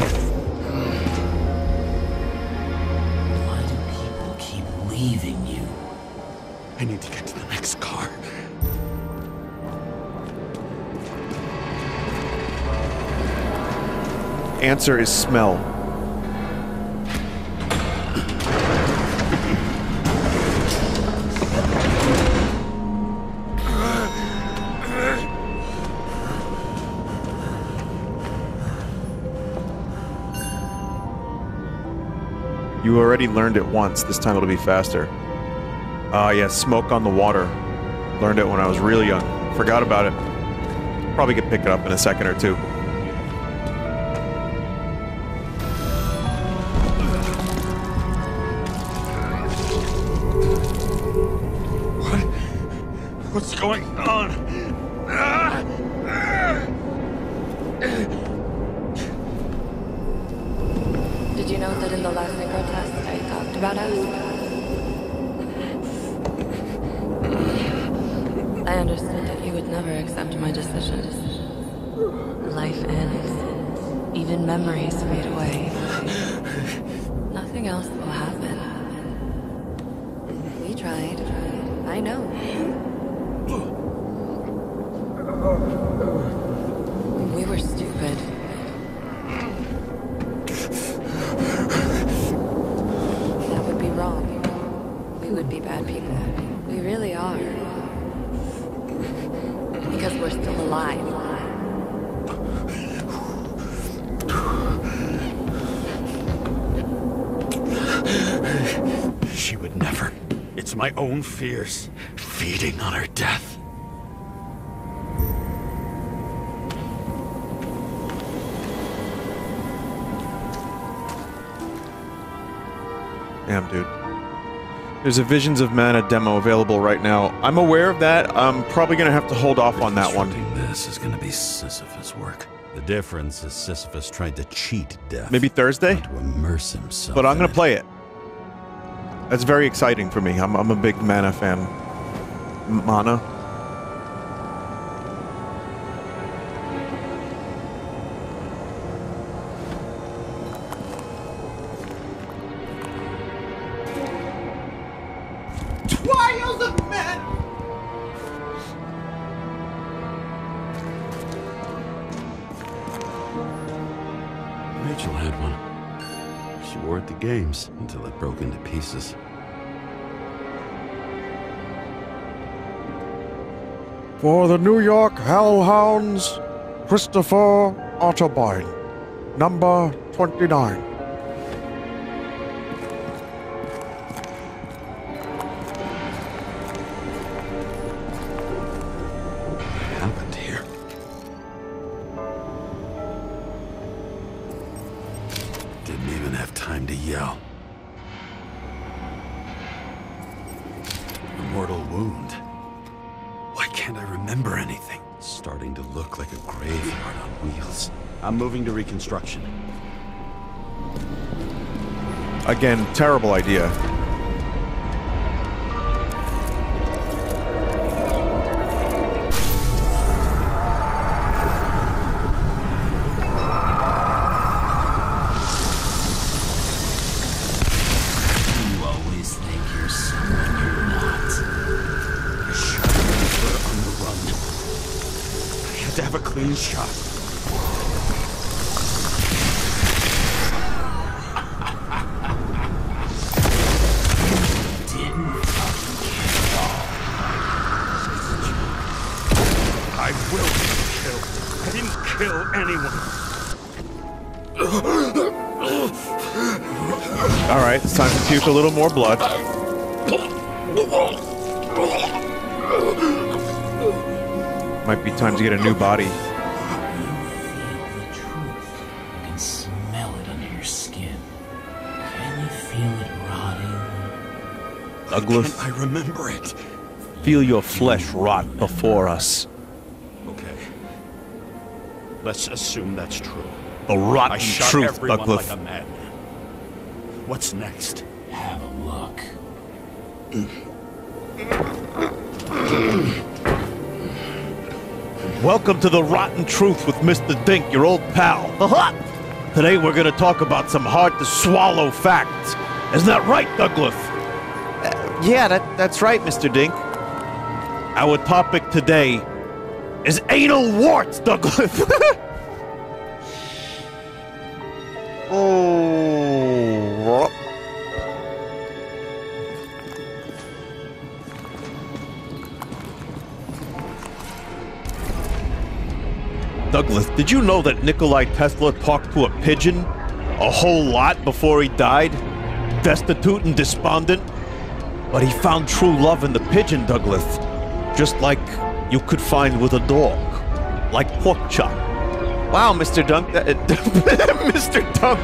Why do people keep leaving you? I need to get to the next car. Answer is smell. You already learned it once. This time it'll be faster. Yeah, smoke on the water. Learned it when I was real young. Forgot about it. Probably could pick it up in a second or two. What's going on? Did you know that in the last synchro test I talked about us? I understood that you would never accept my decisions. Life ends. Even memories fade away. Nothing else will happen. We tried. I know. We were stupid. That would be wrong. We would be bad people. We really are. Because we're still alive. She would never. It's my own fears, feeding on her death. Damn, dude. There's a Visions of Mana demo available right now. I'm aware of that. I'm probably gonna have to hold off on that one. This is gonna be Sisyphus work. The difference is Sisyphus tried to cheat death. Maybe Thursday? To immerse himself. But I'm in gonna it. play it. That's very exciting for me. I'm a big Mana fan. Mana. Trials of men! Rachel had one. She wore it to games until it broke into pieces. For the New York Hellhounds, Christopher Otterbein, number 29. What happened here? Didn't even have time to yell. A mortal wound. Why can't I remember anything? It's starting to look like a graveyard on wheels. I'm moving to reconstruction. Again, terrible idea. You always think you're someone you're not. The shadows were on the run. I had to have a clean shot. I will be killed. I didn't kill anyone. Alright, it's time to puke a little more blood. Might be time to get a new body. You feel the truth. You can smell it under your skin. Can you feel it rotting? Douglas, I remember it. Feel your flesh rot before us. Okay. Let's assume that's true. The rotten I shot truth, everyone Douglas. like a madman. What's next? Have a look. Welcome to the Rotten Truth with Mr. Dink, your old pal. Today we're gonna talk about some hard-to-swallow facts. Isn't that right, Douglas? Yeah, that's right, Mr. Dink. Our topic today is anal warts, Douglas. Oh. Douglas, did you know that Nikola Tesla talked to a pigeon a whole lot before he died? Destitute and despondent? But he found true love in the pigeon, Douglas. Just like you could find with a dog. Like pork chop. Wow, Mr. Dunk. Mr. Dunk.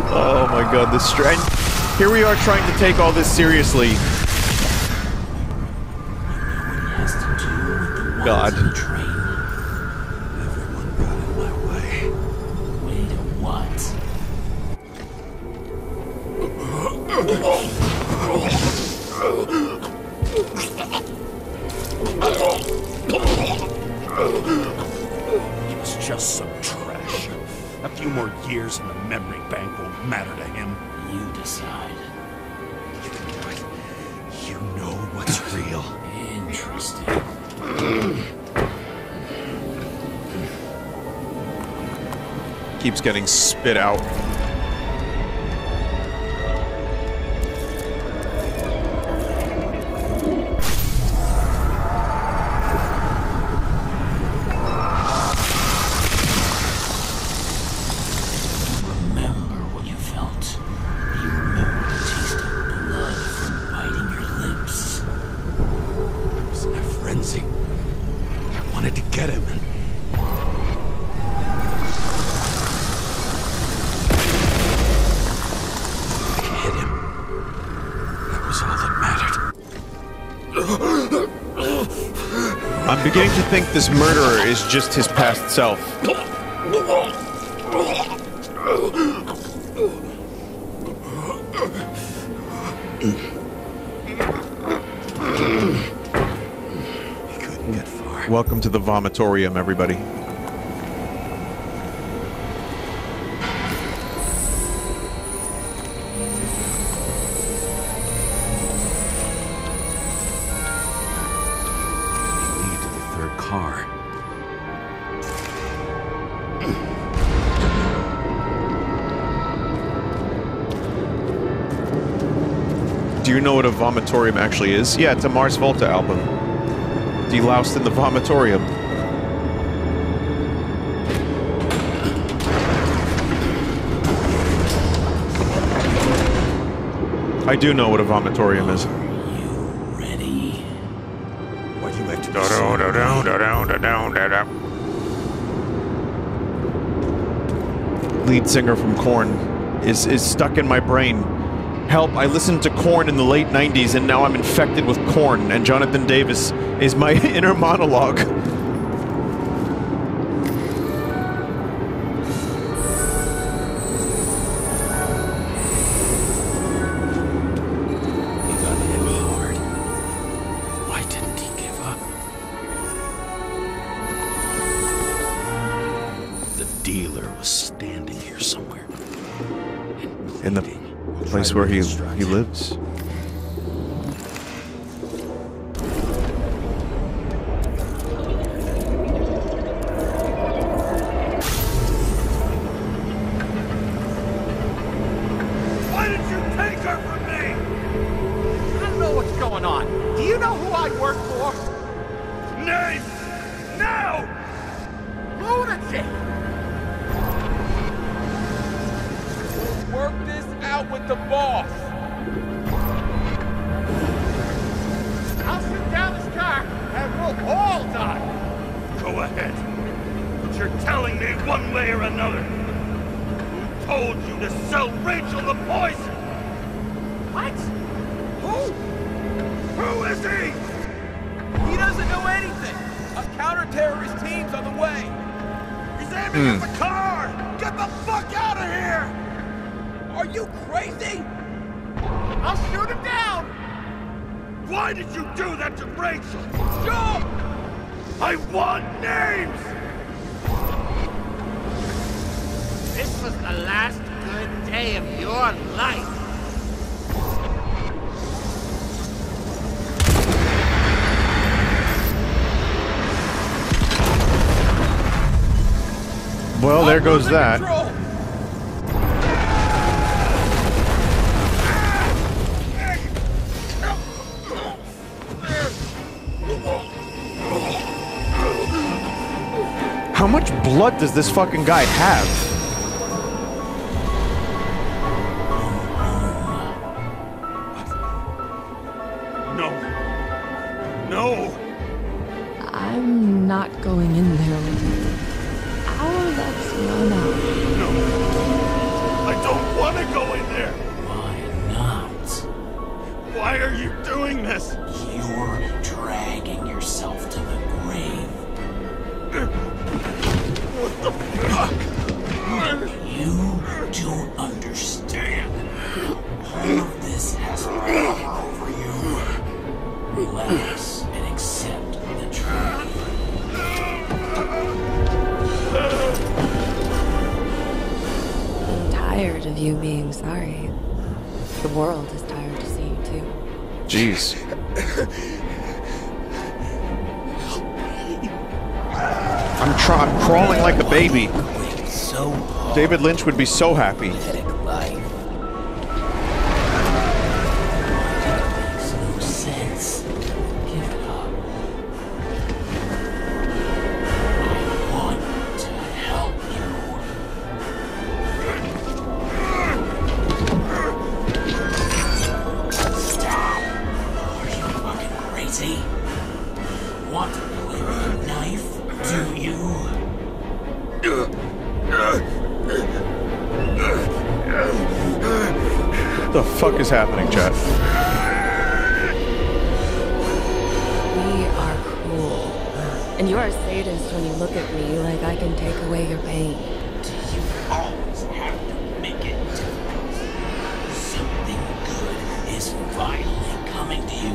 Oh my god, this strength. Here we are trying to take all this seriously. God. Everyone got in my way. Way to what? It's just some trash. A few more years in the memory bank won't matter to him. You decide. You know what's real. Interesting. Keeps getting spit out. Remember what you felt. You remember the taste of blood from biting your lips. I was in a frenzy. I wanted to get him and... I'm beginning to think this murderer is just his past self. He couldn't get far. Welcome to the vomitorium, everybody. Lead to the third car. Do you know what a vomitorium actually is? Yeah, it's a Mars Volta album. Deloused in the vomitorium. I do know what a vomitorium is. You ready? Why do you have to be Lead singer from Korn is stuck in my brain. Help, I listened to Korn in the late 90s and now I'm infected with Korn, and Jonathan Davis is my inner monologue. He got hit hard. Why didn't he give up? The dealer was standing here somewhere. In the place where he lives. Why did you take her from me? I don't know what's going on. Do you know who I work for? Name! Now! Lunatic! Work this out with the boss. I'll shoot down this car and we'll all die. Go ahead. But you're telling me one way or another. Who told you to sell Rachel the poison? What? Who? Who is he? He doesn't know anything. A counter-terrorist team's on the way. He's aiming at the car! Get the fuck out of here! Are you crazy? I'll shoot him down! Why did you do that to Rachel? Jump! I want names! This was the last good day of your life. Well, there goes that. Control. How much blood does this fucking guy have? No. No! I'm not going in there with you. Our love's run out. No. I don't want to go in there! Why not? Why are you doing this? You're dragging yourself to the grave. What the fuck? You don't understand. All of this has power over you. Relax and accept the truth. I'm tired of you being sorry. The world is tired to see you too. Jeez. I'm crawling like a baby. So hard. David Lynch would be so happy. Pathetic life. Makes no sense. Give it up. I want to help you. Stop. Are you fucking crazy? Want to play with a knife? Do you? What the fuck is happening, chat? We are cruel. And you are a sadist when you look at me like I can take away your pain. Do you always have to make it difficult? Something good is finally coming to you.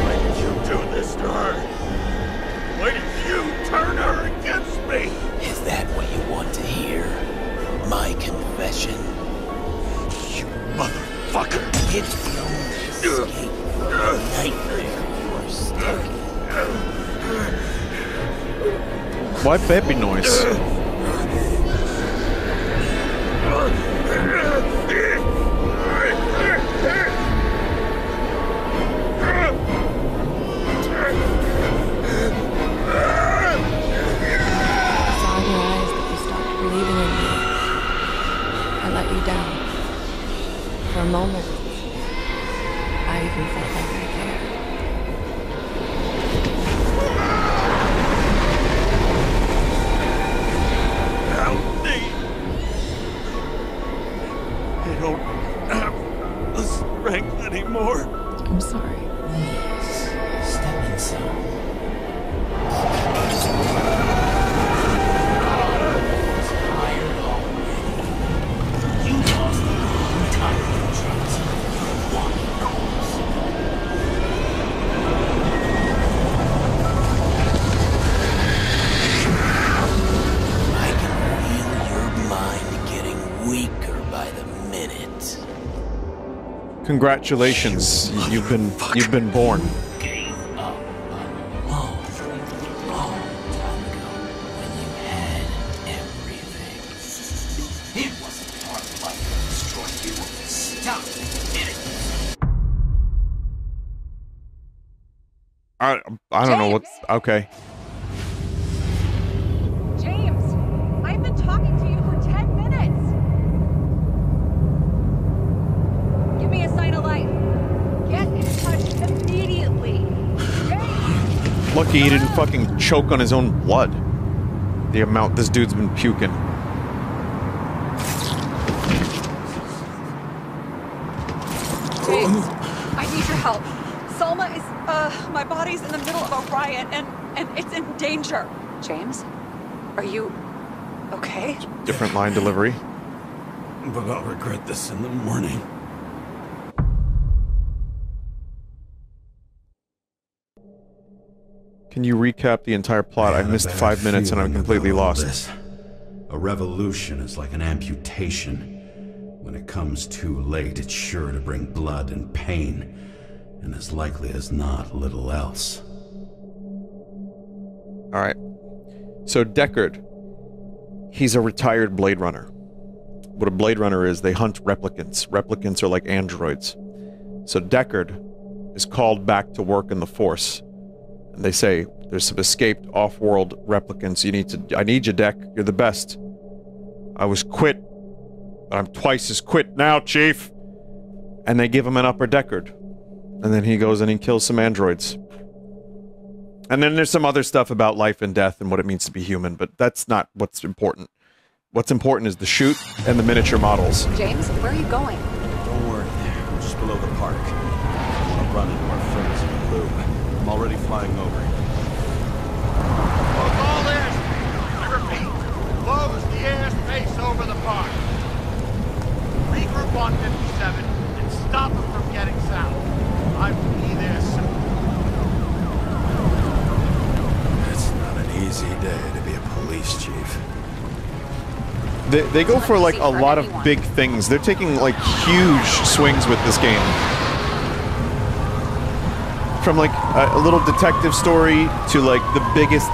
Why did you do this to her? Why did you turn her against me? Is that what you want to hear? My confession? You motherfucker! It's the only escape from the nightmare you are stuck in. Why baby noise? For a moment, I even felt like I cared. Help me! I don't have the strength anymore. I'm sorry. Please, step inside. Tired already. You lost a long time in trust. One course. I can feel your mind getting weaker by the minute. Congratulations, you've been born. Gave up a long, long time ago when you had everything. It wasn't part of life that destroyed you. Stop it. I don't know what's okay. James, I've been talking to you for 10 minutes. Give me a sign of life. Get in touch immediately. James! Lucky he didn't fucking choke on his own blood. The amount this dude's been puking. James, I need your help. Selma is, my body's in the middle of a riot and it's in danger. James, are you okay? Different line delivery. But I'll regret this in the morning. Can you recap the entire plot? I missed 5 minutes and I'm completely lost. A revolution is like an amputation. When it comes too late, it's sure to bring blood and pain, and as likely as not, little else. Alright. So Deckard, he's a retired Blade Runner. What a Blade Runner is, they hunt replicants. Replicants are like androids. So Deckard is called back to work in the Force. And they say, there's some escaped off-world replicants. I need you, Deck. You're the best. I was quit, but I'm twice as quit now, Chief. And they give him an upper Deckard. And then he goes and he kills some androids. And then there's some other stuff about life and death and what it means to be human, but that's not what's important. What's important is the shoot and the miniature models. James, where are you going? Don't worry. I'm just below the park. I'll run into our friends in the loop. I'm already flying over. Close all airspace. I repeat, close the airspace over the park. Regroup on 57 and stop them from getting south. I will be there soon. It's not an easy day to be a police chief. They go for like a lot of big things. They're taking like huge swings with this game. From like a little detective story to like the biggest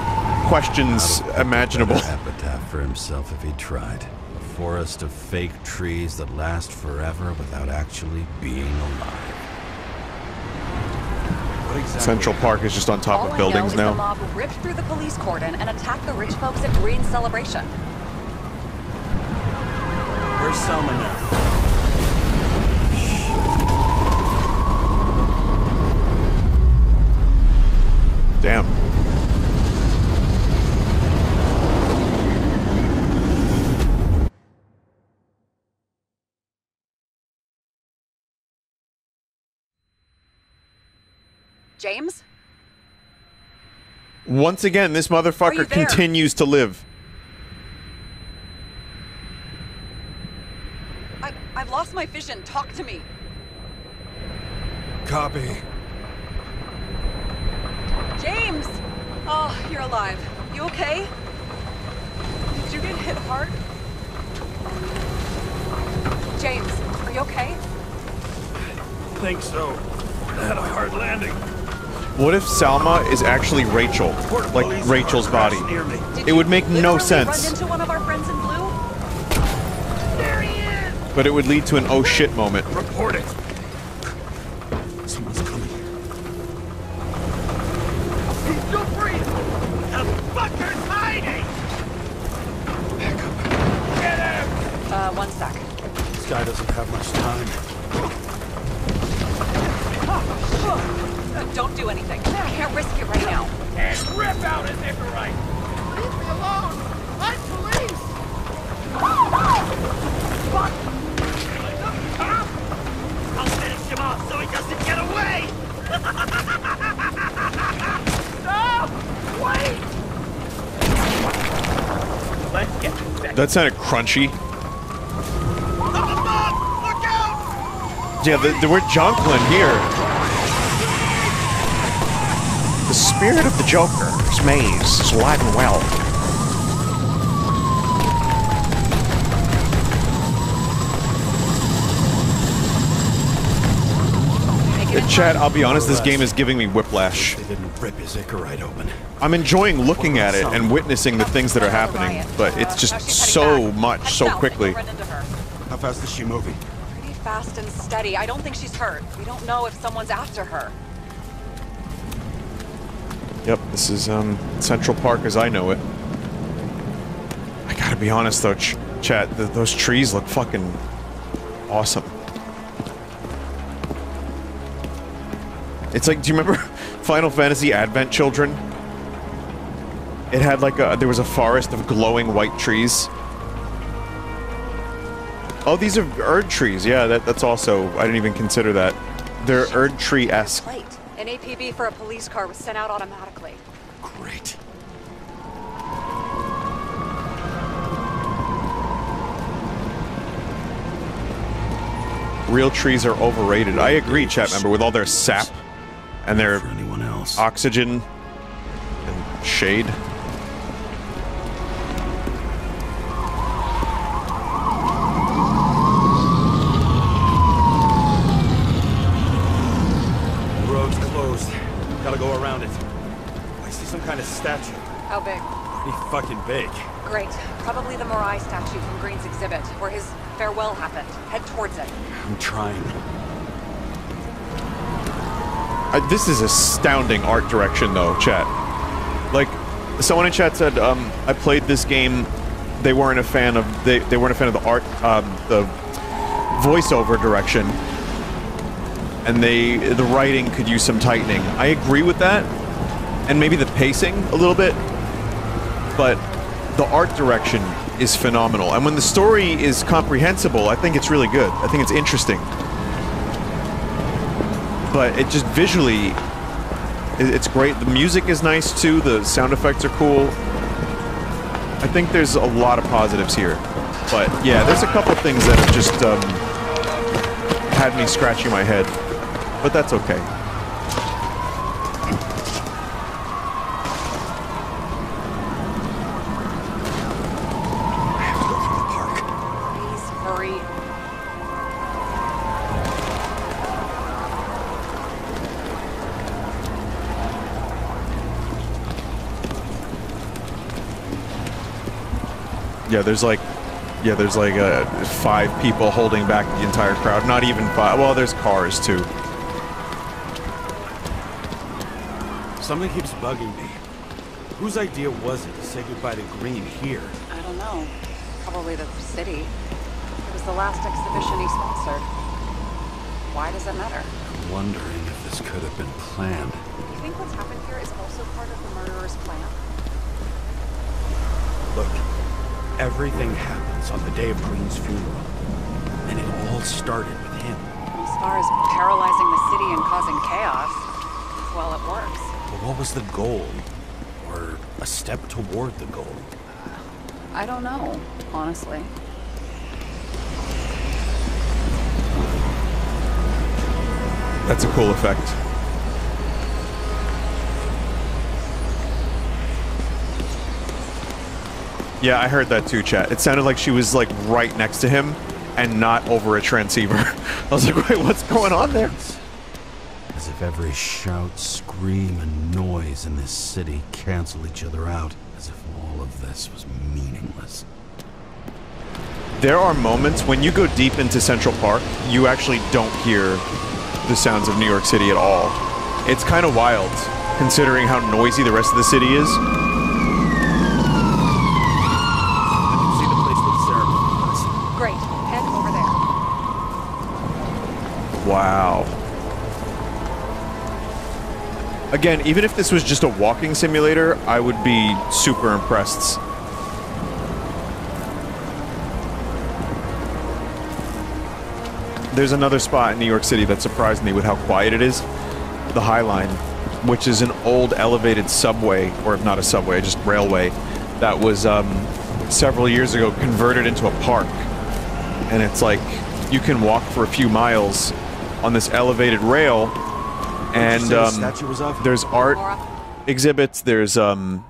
questions imaginable. Epitaph for himself if he tried. A forest of fake trees that last forever without actually being alive. Central Park is just on top of buildings now. The mob ripped through the police cordon and attacked the rich folks at Green's celebration. Where's Selma now? Damn. James? Once again, this motherfucker continues to live. I've lost my vision. Talk to me. Copy. James! Oh, you're alive. You okay? Did you get hit hard? James, are you okay? I think so. I had a hard landing. What if Salma is actually Rachel? Like Rachel's body? It would make no sense. Run into one of our friends in blue? There he is! But it would lead to an oh shit moment. Report it. Someone's coming. He's still breathing! The fucker's hiding! Back up. Get him! One sec. This guy doesn't have much time. Don't do anything. I can't risk it right now. And rip out his Nicorite! Leave me alone! I'm police! Fuck! I'll finish him off so he doesn't get away! No! Wait! Let's get back. That sounded crunchy. Look out! Yeah, we're Jonklin here. The spirit of the Joker's maze is alive and well. Chad, I'll be honest, this game is giving me whiplash. They didn't rip his Icarite open. I'm enjoying looking at it and witnessing the things that are happening, but it's just so much, so quickly. How fast is she moving? Pretty fast and steady. I don't think she's hurt. We don't know if someone's after her. Yep, this is Central Park as I know it. I gotta be honest though, Chat, those trees look fucking awesome. It's like, do you remember Final Fantasy Advent Children? It had like there was a forest of glowing white trees. Oh, these are Erd trees. Yeah, that's also, I didn't even consider that. They're Erd tree-esque. An APB for a police car was sent out automatically. Great. Real trees are overrated. I agree, chat member, with all their sap and their oxygen and shade. The road's closed. Gotta go around it. I see some kind of statue. How big? Pretty fucking big. Great. Probably the Morai statue from Green's exhibit, where his farewell happened. Head towards it. I'm trying. This is astounding art direction, though, chat. Like, someone in chat said, I played this game. They weren't a fan of they weren't a fan of the art, the voiceover direction, and the writing could use some tightening. I agree with that, and maybe the pacing a little bit, but the art direction is phenomenal. And when the story is comprehensible, I think it's really good. I think it's interesting. But it just visually, it's great. The music is nice too. The sound effects are cool. I think there's a lot of positives here. But yeah, there's a couple things that have just had me scratching my head. But that's okay. Yeah, there's like 5 people holding back the entire crowd. Not even 5. Well, there's cars too. Something keeps bugging me. Whose idea was it to say goodbye to Green here? I don't know. Probably the city. It was the last exhibition he sponsored. Why does it matter? I'm wondering if this could have been planned. You think what's happened here is also part of the murderer's plan? Look, everything happens on the day of Green's funeral. And it all started with him. As far as paralyzing the city and causing chaos, well, it works. But what was the goal? Or a step toward the goal? I don't know, honestly. That's a cool effect. Yeah, I heard that too, chat. It sounded like she was like right next to him and not over a transceiver. I was like, wait, what's going on there? As if every shout, scream, and noise in this city cancel each other out. As if all of this was meaningless. There are moments when you go deep into Central Park, you actually don't hear the sounds of New York City at all. It's kind of wild, considering how noisy the rest of the city is. Great. Head over there. Wow. Again, even if this was just a walking simulator, I would be super impressed. There's another spot in New York City that surprised me with how quiet it is. The High Line, which is an old elevated subway, or if not a subway, just railway, that was several years ago converted into a park. And it's like, you can walk for a few miles on this elevated rail, and there's art exhibits, there's you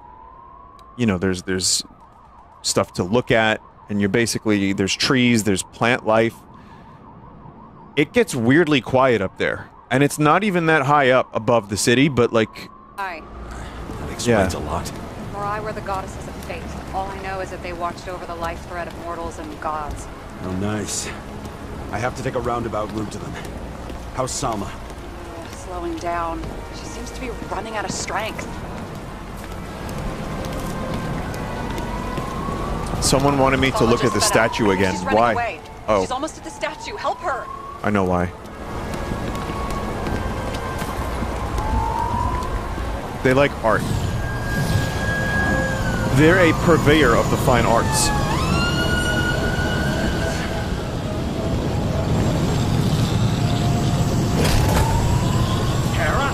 know, there's stuff to look at, and you're basically, there's trees, there's plant life. It gets weirdly quiet up there, and it's not even that high up above the city, but like... Hi. That explains a lot. Morai were the goddesses of fate. All I know is that they watched over the life thread of mortals and gods. Oh, nice. I have to take a roundabout route to them. How's Salma? Slowing down. She seems to be running out of strength. Someone wanted me to look at the statue again. She's running Why? away. Oh. She's almost at the statue. Help her! I know why. They like art. They're a purveyor of the fine arts. Kara?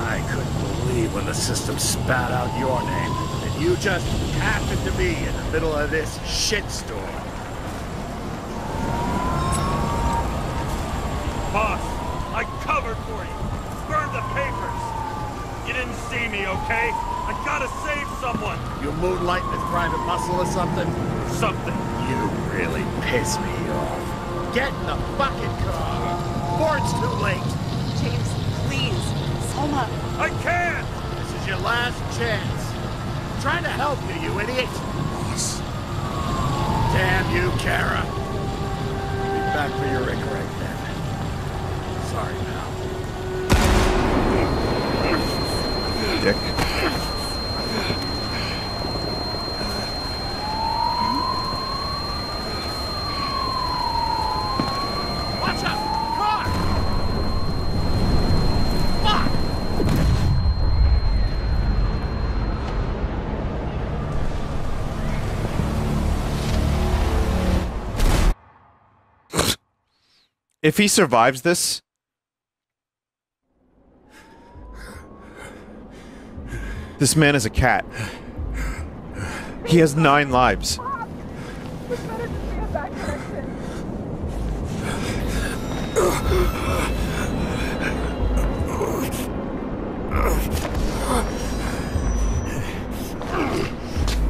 I couldn't believe when the system spat out your name, and you just happened to be in the middle of this shitstorm. Boss, I covered for you. Burned the papers. You didn't see me, okay? I gotta save someone. You moonlighting as private muscle or something? Something. You really piss me off. Get in the bucket car. Before it's too late. James, please. Selma. I can't. This is your last chance. I'm trying to help you, you idiot. Boss. Damn you, Kara. Be back for your regret then. Sorry now. Dick. Watch out! Car! Fuck! If he survives this... This man is a cat. He has 9 lives.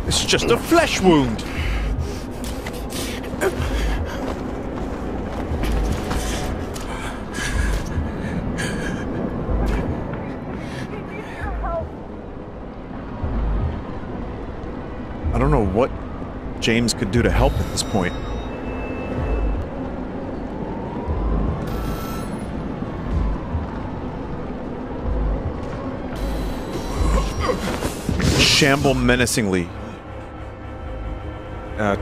It's just a flesh wound. I don't know what James could do to help at this point. Shamble menacingly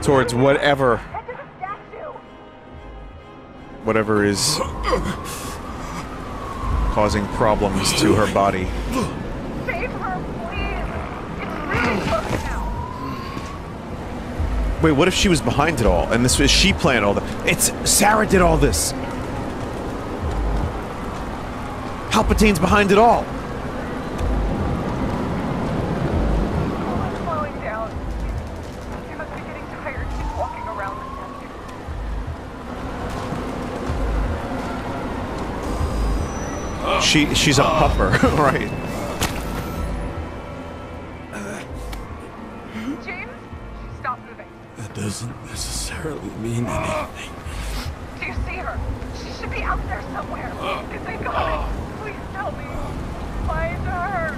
towards whatever is causing problems to her body. Save her, please! It's really close now! Wait, what if she was behind it all, and this was she planned all that? It's Sarah did all this. Palpatine's behind it all. She's a pupper, right? James, stop moving. That doesn't necessarily mean anything. Do you see her? She should be out there somewhere. If they got it, please tell me. Find her.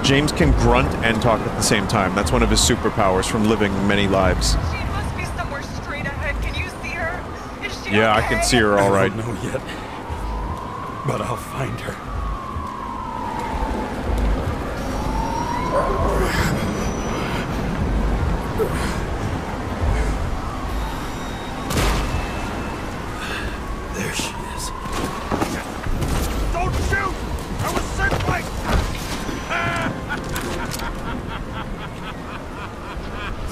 James can grunt and talk at the same time. That's one of his superpowers from living many lives. She must be somewhere straight ahead. Can you see her? Is she Yeah, okay? I can see her all right. I don't know yet, but I'll find her. There she is. Don't shoot! I was sent by...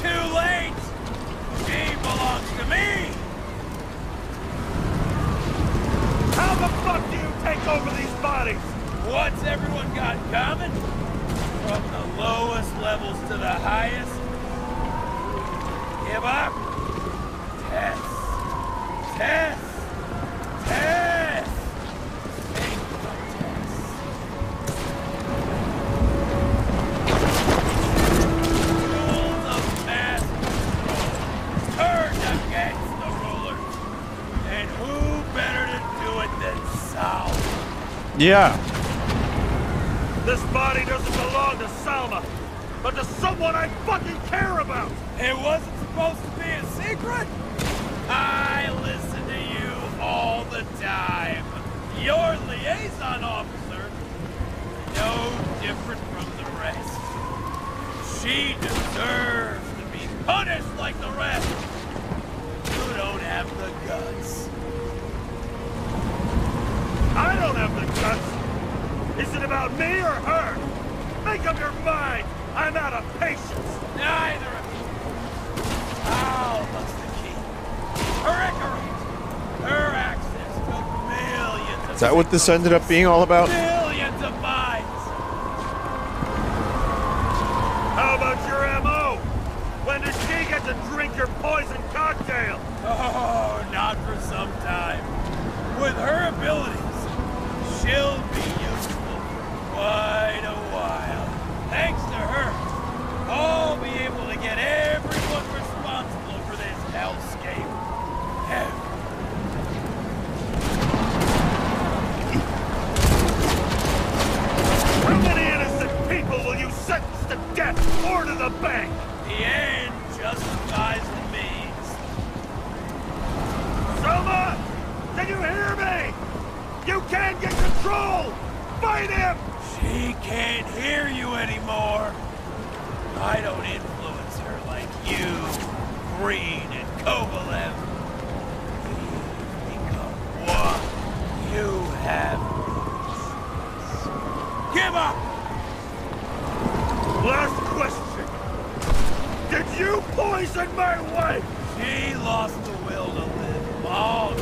Too late! She belongs to me! How the fuck do you take over these bodies? What's everyone got in common? From the lowest levels to the highest? Give up? Test. Test. Test. Think of test. Rules of mass control turned against the rulers. And who better to do it than Sal? Yeah. This body doesn't belong to Salma, but to someone I fucking care about! It wasn't supposed to be a secret? I listen to you all the time. Your liaison officer, no different from the rest. She deserves to be punished like the rest. You don't have the guts. I don't have the guts! Is it about me or her? Make up your mind! I'm out of patience! Neither of you. Al was the key. Her ignorance. Her access to millions of... Is that what this ended up being all about? Millions of minds. How about your M.O.? When did she get to drink your poison cocktail? Oh, not for some time. With her abilities, she'll be useful for quite a while. Thanks to her, I'll be able to get everyone responsible for this hellscape. How many innocent people will you sentence to death or to the bank? The end justifies the means. Selma! Can you hear me? You can't get control! Fight him! She can't hear you anymore. I don't influence her like you, Green and Kovalev. We've become one. You have choices. Give up! Last question. Did you poison my wife? She lost the will to live long.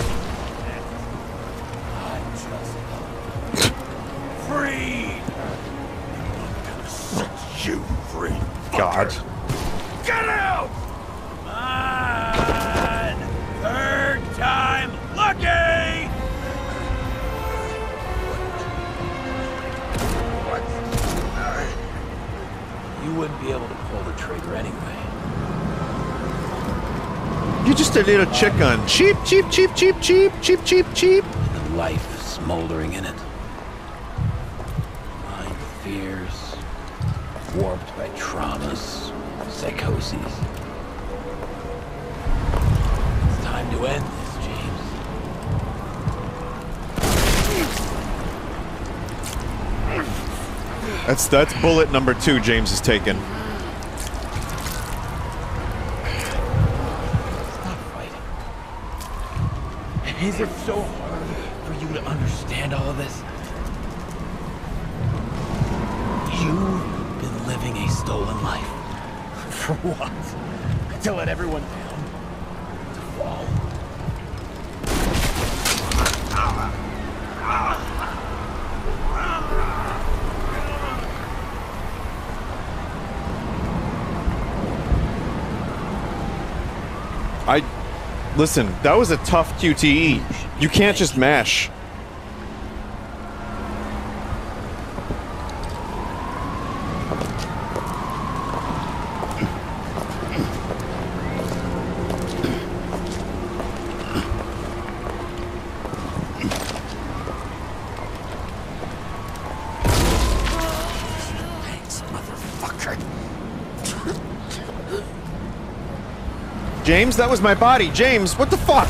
I just freed her. Set you free. God. Get out! Come on! Third time lucky! You wouldn't be able to pull the trigger anyway. You're just a little chicken. Cheap, cheap, cheap, cheap, cheap, cheap, cheap, cheap. The life smoldering in it. Mind fears, warped by traumas, psychoses. It's time to end this, James. That's bullet number 2 James has taken. Stop fighting. Is it so hard for you to understand all of this? You've been living a stolen life. For what? To let everyone down? To fall? Listen, that was a tough QTE. You can't just mash. James, that was my body. James, what the fuck?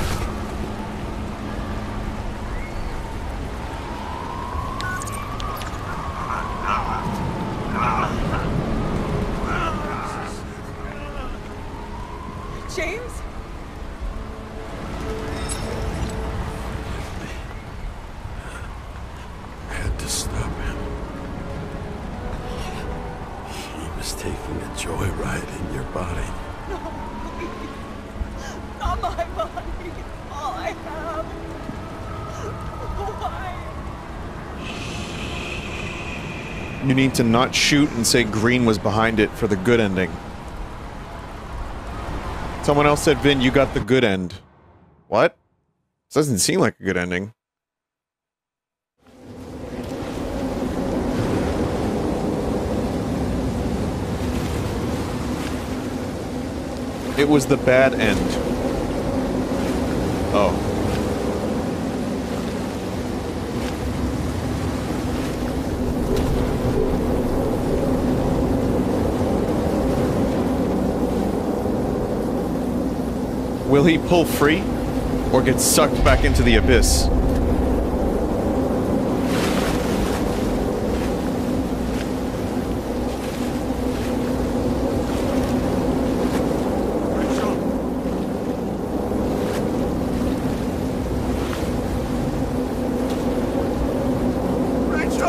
James? I had to stop him. He was taking a joyride in your body. Not my body. It's all I have. Why? You need to not shoot and say Green was behind it for the good ending. Someone else said, Vin, you got the good end. What? This doesn't seem like a good ending. It was the bad end. Oh. Will he pull free? Or get sucked back into the abyss?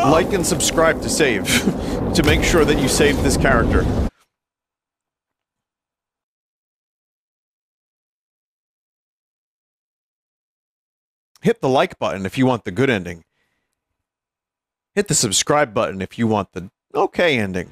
Like and subscribe to save, to make sure that you save this character. Hit the like button if you want the good ending. Hit the subscribe button if you want the okay ending.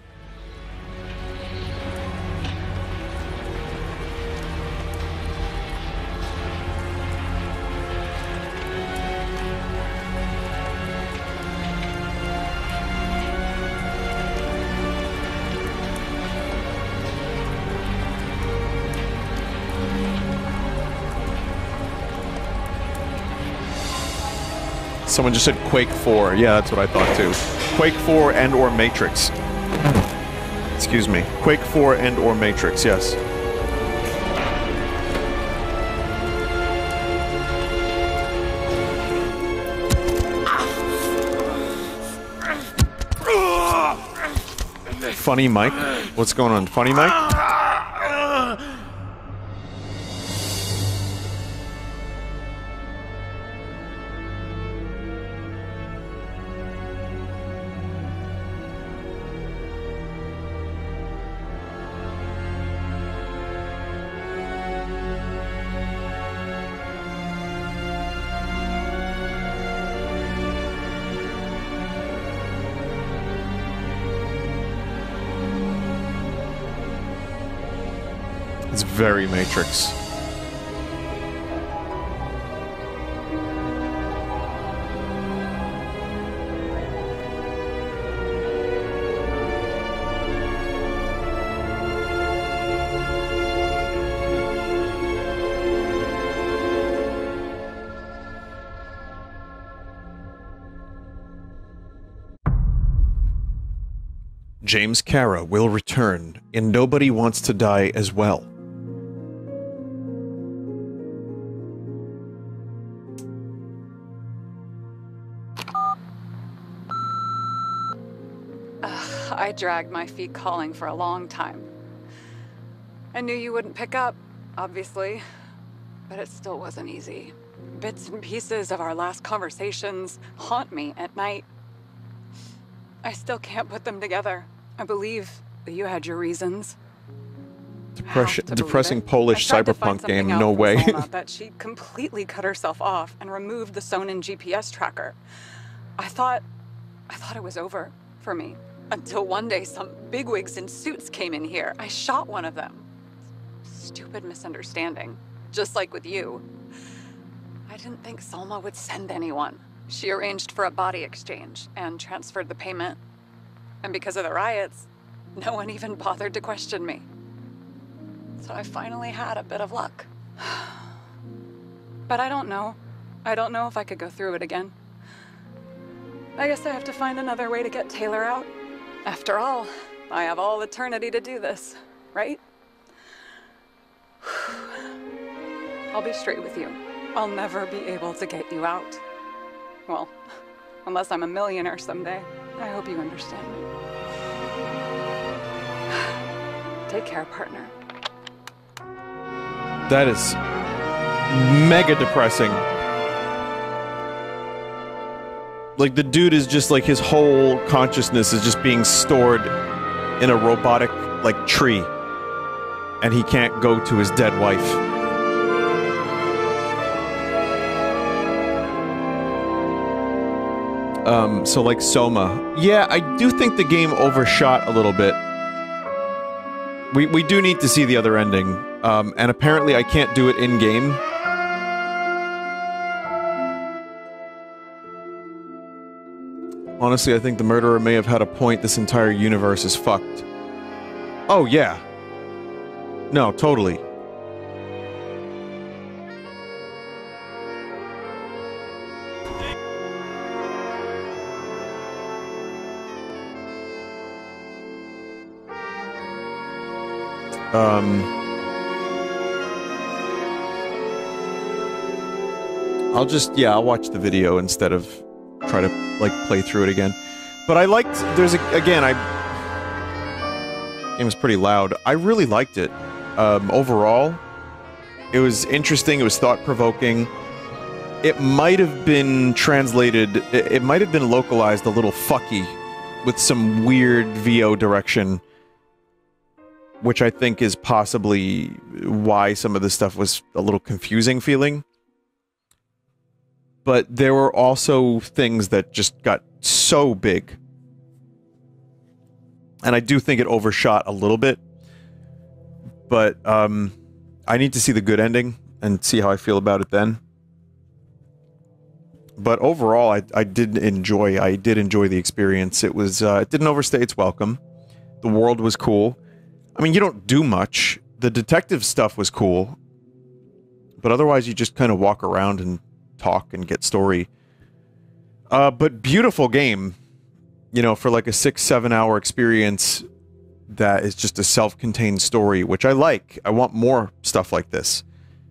Someone just said Quake 4. Yeah, that's what I thought too. Quake 4 and or Matrix. Excuse me. Quake 4 and or Matrix, yes. Funny Mike? What's going on? Funny Mike? It's very Matrix. James Kara will return, and nobody wants to die as well. I dragged my feet calling for a long time. I knew you wouldn't pick up, obviously, but it still wasn't easy. Bits and pieces of our last conversations haunt me at night. I still can't put them together. I believe that you had your reasons. Depressing Polish cyberpunk game, no way. That she completely cut herself off and removed the Sonin GPS tracker. I thought it was over for me. Until one day some bigwigs in suits came in here. I shot one of them. Stupid misunderstanding. Just like with you. I didn't think Salma would send anyone. She arranged for a body exchange and transferred the payment. And because of the riots, no one even bothered to question me. So I finally had a bit of luck. But I don't know. I don't know if I could go through it again. I guess I have to find another way to get Taylor out. After all, I have all eternity to do this, right? I'll be straight with you. I'll never be able to get you out. Well, unless I'm a millionaire someday. I hope you understand me. Take care, partner. That is mega depressing. Like, the dude is just like, his whole consciousness is just being stored in a robotic, like, tree. And he can't go to his dead wife. So like Soma. Yeah, I do think the game overshot a little bit. We do need to see the other ending. And apparently I can't do it in-game. Honestly, I think the murderer may have had a point. This entire universe is fucked. Oh, yeah. No, totally. I'll watch the video instead of try to, like, play through it again. But I liked, game was pretty loud. I really liked it. Overall, it was interesting, it was thought-provoking. It might have been translated, it might have been localized a little fucky with some weird VO direction, which I think is possibly why some of this stuff was a little confusing feeling. But there were also things that just got so big. And I do think it overshot a little bit. But, I need to see the good ending and see how I feel about it then. But overall, I did enjoy the experience. It was, it didn't overstay its welcome. The world was cool. I mean, you don't do much. The detective stuff was cool. But otherwise, you just kind of walk around and talk and get story. But beautiful game. You know, for like a 6-7 hour experience that is just a self-contained story, which I like. I want more stuff like this.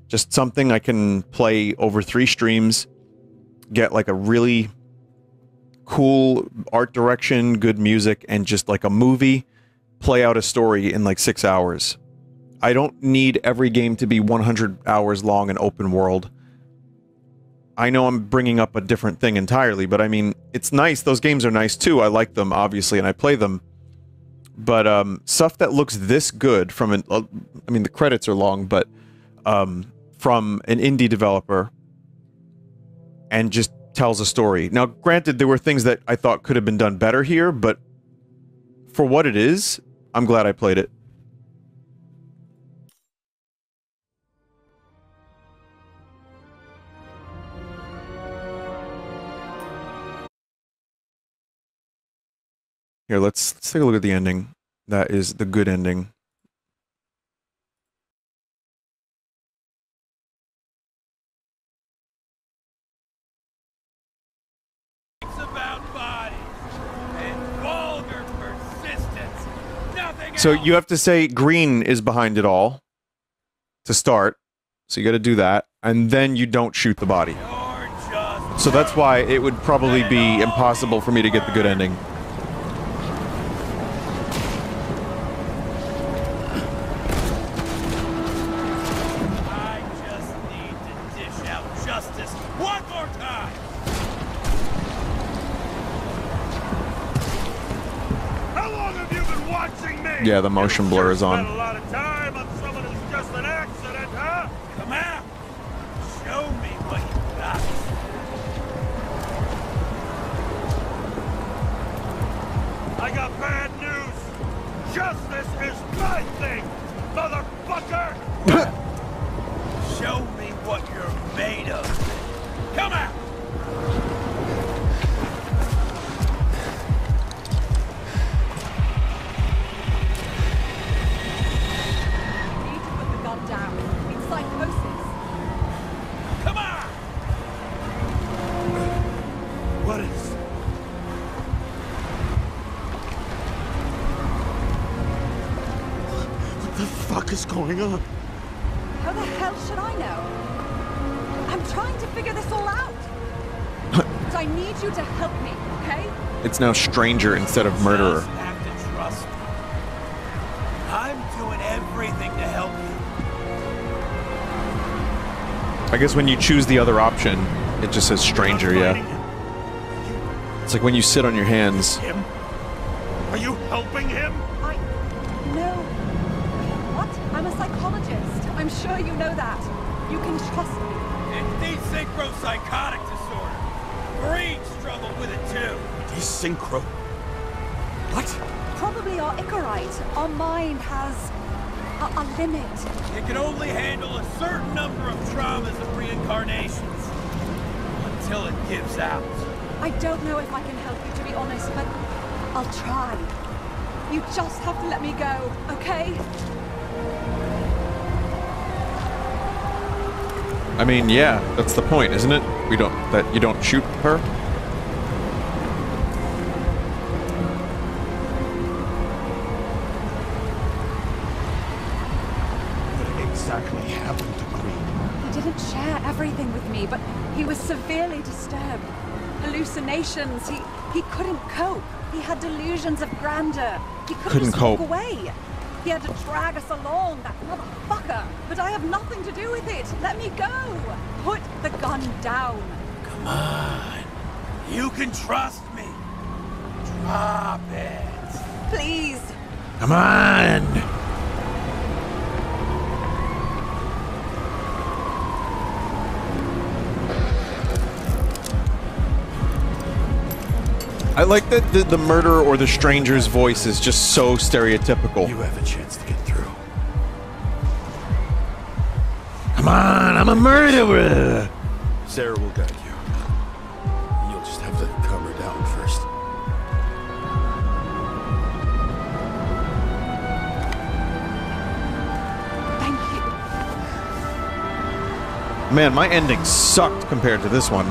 Just something I can play over 3 streams, get like a really cool art direction, good music, and just like a movie, play out a story in like 6 hours. I don't need every game to be 100 hours long and open world. I know I'm bringing up a different thing entirely, but I mean, it's nice. Those games are nice too. I like them, obviously, and I play them. But stuff that looks this good from an... I mean, the credits are long, but from an indie developer and just tells a story. Now, granted, there were things that I thought could have been done better here, but for what it is, I'm glad I played it. Here, let's take a look at the ending. That is the good ending. It's about bodies and vulgar persistence. Nothing So else. you have to say green is behind it all to start. So you got to do that, and then you don't shoot the body. So that's why it would probably be impossible for me to get the good ending. Yeah, the motion blur is on. A lot of time on someone who's just an accident, huh? Come out. Show me what you got. I got bad news. Justice is my thing, motherfucker. Show me what you're made of. Come out. What is going on? How the hell should I know? I'm trying to figure this all out. But I need you to help me, okay? It's now stranger instead of murderer. You just have to trust me. I'm doing everything to help you. I guess when you choose the other option, it just says stranger, yeah. It's like when you sit on your hands. Him? Are you helping him? No. What? I'm a psychologist. I'm sure you know that. You can trust me. It's desynchropsychotic disorder. Marines struggle with it too. Desynchro? What? Probably our Icarite. Our mind has a limit. It can only handle a certain number of traumas and reincarnations. Until it gives out. I don't know if I can help you, to be honest, but I'll try. You just have to let me go, okay? I mean, yeah, that's the point, isn't it? That you don't shoot her? What exactly happened to Green? He didn't share everything with me, but he was severely disturbed. Hallucinations. He couldn't cope. He had delusions of grandeur. He couldn't just walk away. He had to drag us along, that motherfucker. But I have nothing to do with it. Let me go. Put the gun down. Come on. You can trust me. Drop it. Please. Come on! I like that the murderer or the stranger's voice is just so stereotypical. You have a chance to get through. Come on, I'm a murderer! Sarah will guide you. You'll just have to calm her down first. Thank you. Man, my ending sucked compared to this one.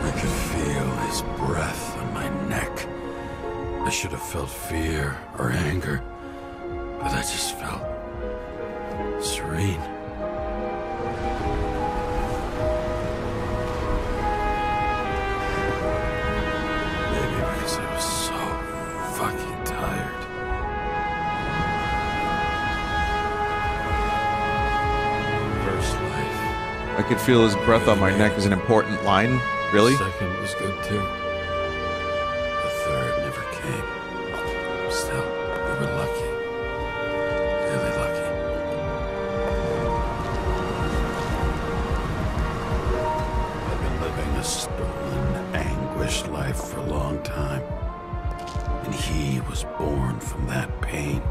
I could feel his breath on my neck. I should have felt fear or anger, but I just felt serene. Maybe because I was so fucking tired. First life. I could feel his breath on my neck is an important line. Really? The second was good too. The third never came. Still, we were lucky. Really lucky. I've been living a stolen, anguished life for a long time. And he was born from that pain.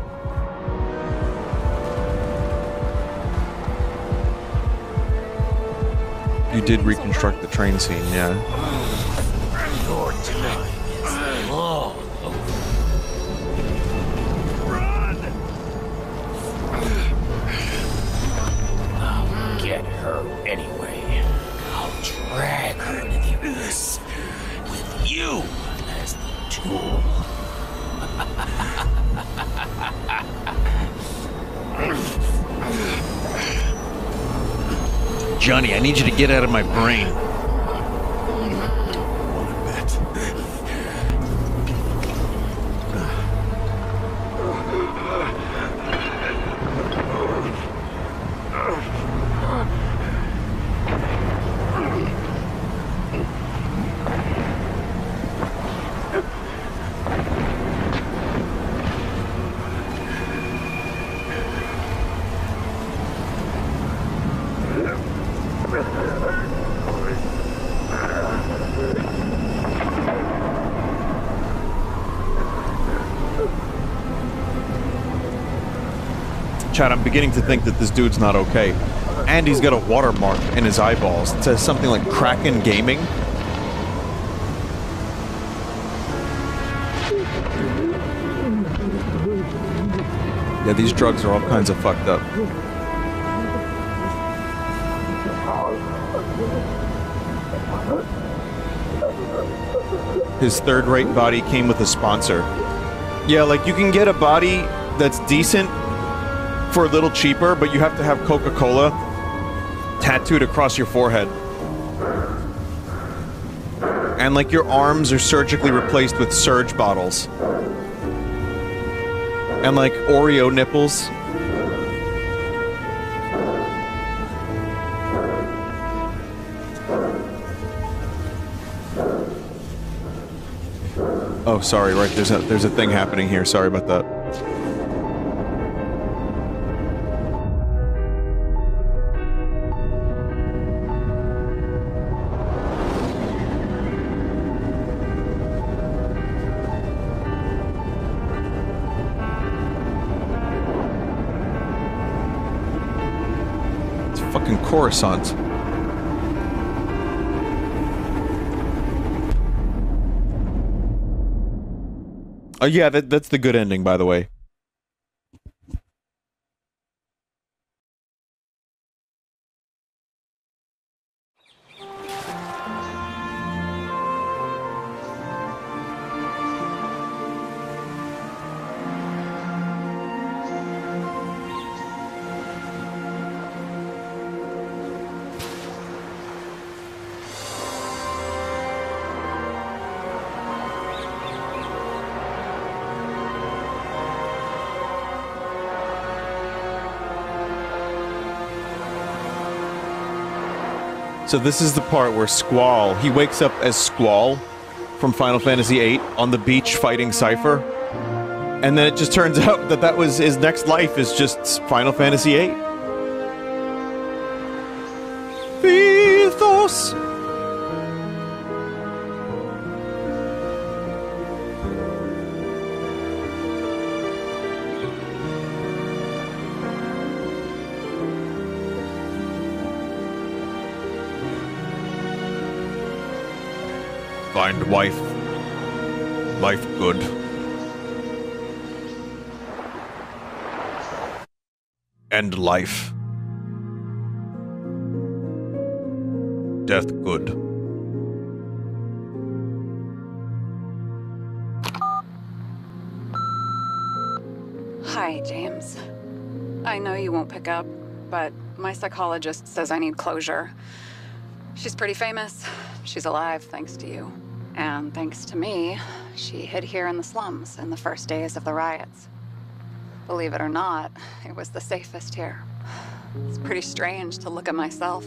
You did reconstruct the train scene, yeah. Your time is long over. I'll get her anyway. I'll drag her into the abyss with you as the tool. Johnny, I need you to get out of my brain. Chad, I'm beginning to think that this dude's not okay. And he's got a watermark in his eyeballs. It says something like Kraken Gaming. Yeah, these drugs are all kinds of fucked up. His third-rate body came with a sponsor. Yeah, like you can get a body that's decent for a little cheaper, but you have to have Coca-Cola tattooed across your forehead. And like your arms are surgically replaced with Surge bottles. And like Oreo nipples. Oh, sorry, right, there's a thing happening here. Sorry about that. It's fucking Coruscant. Oh yeah, that's the good ending, by the way. So this is the part where Squall, he wakes up as Squall from Final Fantasy VIII on the beach fighting Cypher. And then it just turns out that that was his next life is just Final Fantasy VIII. Vithos! Find wife. Life good. End life. Death good. Hi, James. I know you won't pick up, but my psychologist says I need closure. She's pretty famous. She's alive thanks to you. And thanks to me, she hid here in the slums in the first days of the riots. Believe it or not, it was the safest here. It's pretty strange to look at myself,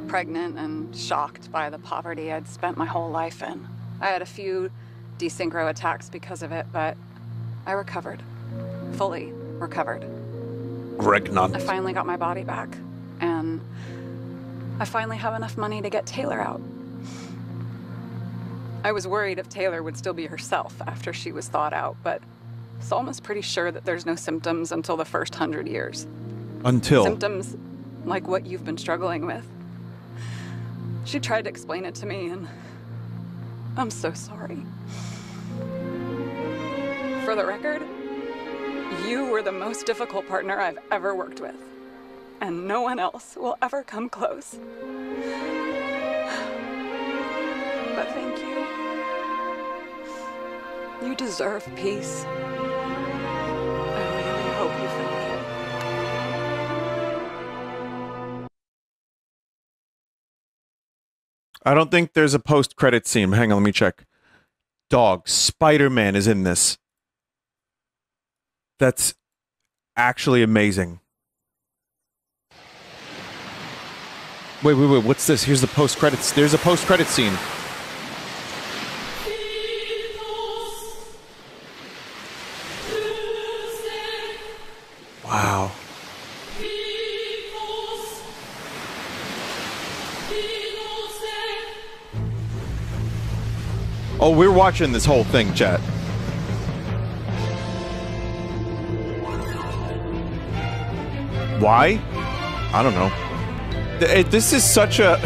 pregnant and shocked by the poverty I'd spent my whole life in. I had a few desynchro attacks because of it, but I recovered. Fully recovered. Regnant. I finally got my body back, and I finally have enough money to get Taylor out. I was worried if Taylor would still be herself after she was thawed out, but Salma's pretty sure that there's no symptoms until the first 100 years. Until? Symptoms like what you've been struggling with. She tried to explain it to me, and I'm so sorry. For the record, you were the most difficult partner I've ever worked with, and no one else will ever come close. But thank you. You deserve peace. I really hope you find it. I don't think there's a post-credit scene. Hang on, let me check. Dog, Spider-Man is in this. That's actually amazing. Wait, what's this? Here's the post-credits. There's a post-credit scene. Wow. Oh, we're watching this whole thing, chat. Why? I don't know. This is such a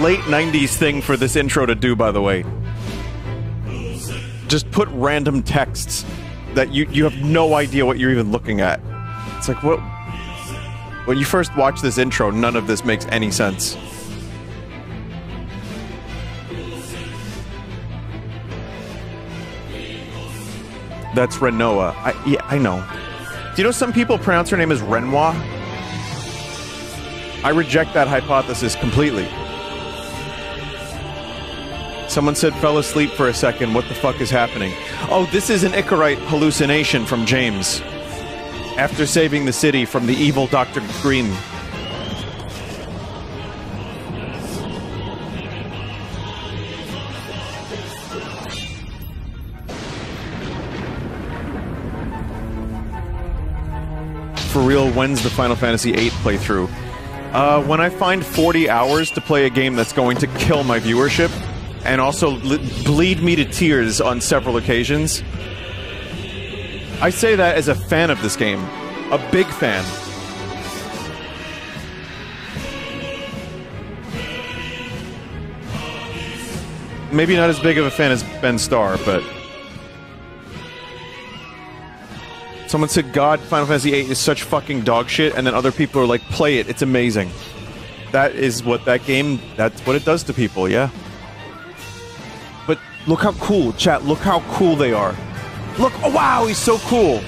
late 90s thing for this intro to do, by the way. Just put random texts that you have no idea what you're even looking at. It's like, what? When you first watch this intro, none of this makes any sense. That's Renoa. Yeah, I know. Do you know some people pronounce her name as Renoir? I reject that hypothesis completely. Someone said fell asleep for a second. What the fuck is happening? Oh, this is an Icarite hallucination from James. After saving the city from the evil Dr. Green. For real, when's the Final Fantasy VIII playthrough? When I find 40 hours to play a game that's going to kill my viewership, and also bleed me to tears on several occasions. I say that as a fan of this game. A big fan. Maybe not as big of a fan as Ben Starr, but... Someone said, God, Final Fantasy VIII is such fucking dog shit, and then other people are like, play it, it's amazing. That is what that game, that's what it does to people, yeah. But look how cool, chat, look how cool they are. Look, oh wow, he's so cool.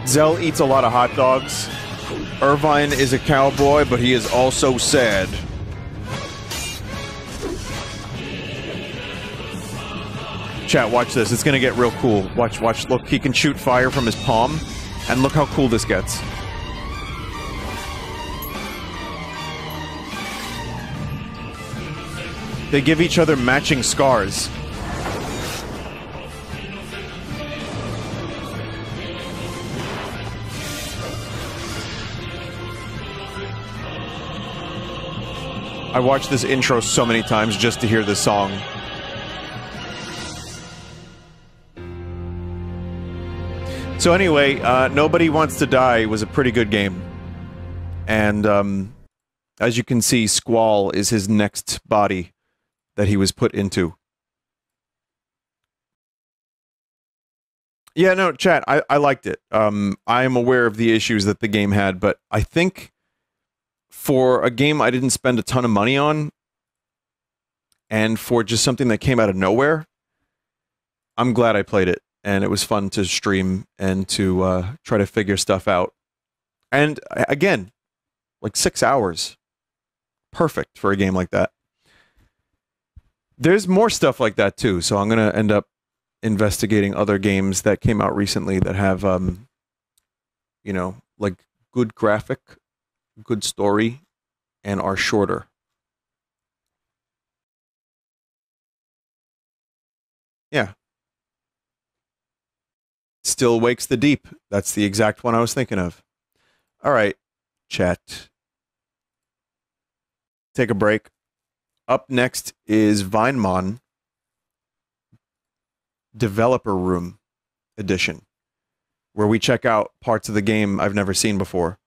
Zell eats a lot of hot dogs. Irvine is a cowboy, but he is also sad. Chat, watch this. It's gonna get real cool. Watch, watch. Look, he can shoot fire from his palm. And look how cool this gets. They give each other matching scars. I watched this intro so many times just to hear this song. So anyway, Nobody Wants to Die was a pretty good game. And as you can see, Squall is his next body that he was put into. Yeah, no, chat, I liked it. I am aware of the issues that the game had, but I think for a game I didn't spend a ton of money on, and for just something that came out of nowhere, I'm glad I played it, and it was fun to stream and to try to figure stuff out. And again, like 6 hours. Perfect for a game like that. There's more stuff like that too, so I'm going to end up investigating other games that came out recently that have, you know, like good graphic, good story, and are shorter. Yeah. Still Wakes the Deep. That's the exact one I was thinking of. All right, chat. Take a break. Up next is Vinemon Developer Room Edition, where we check out parts of the game I've never seen before.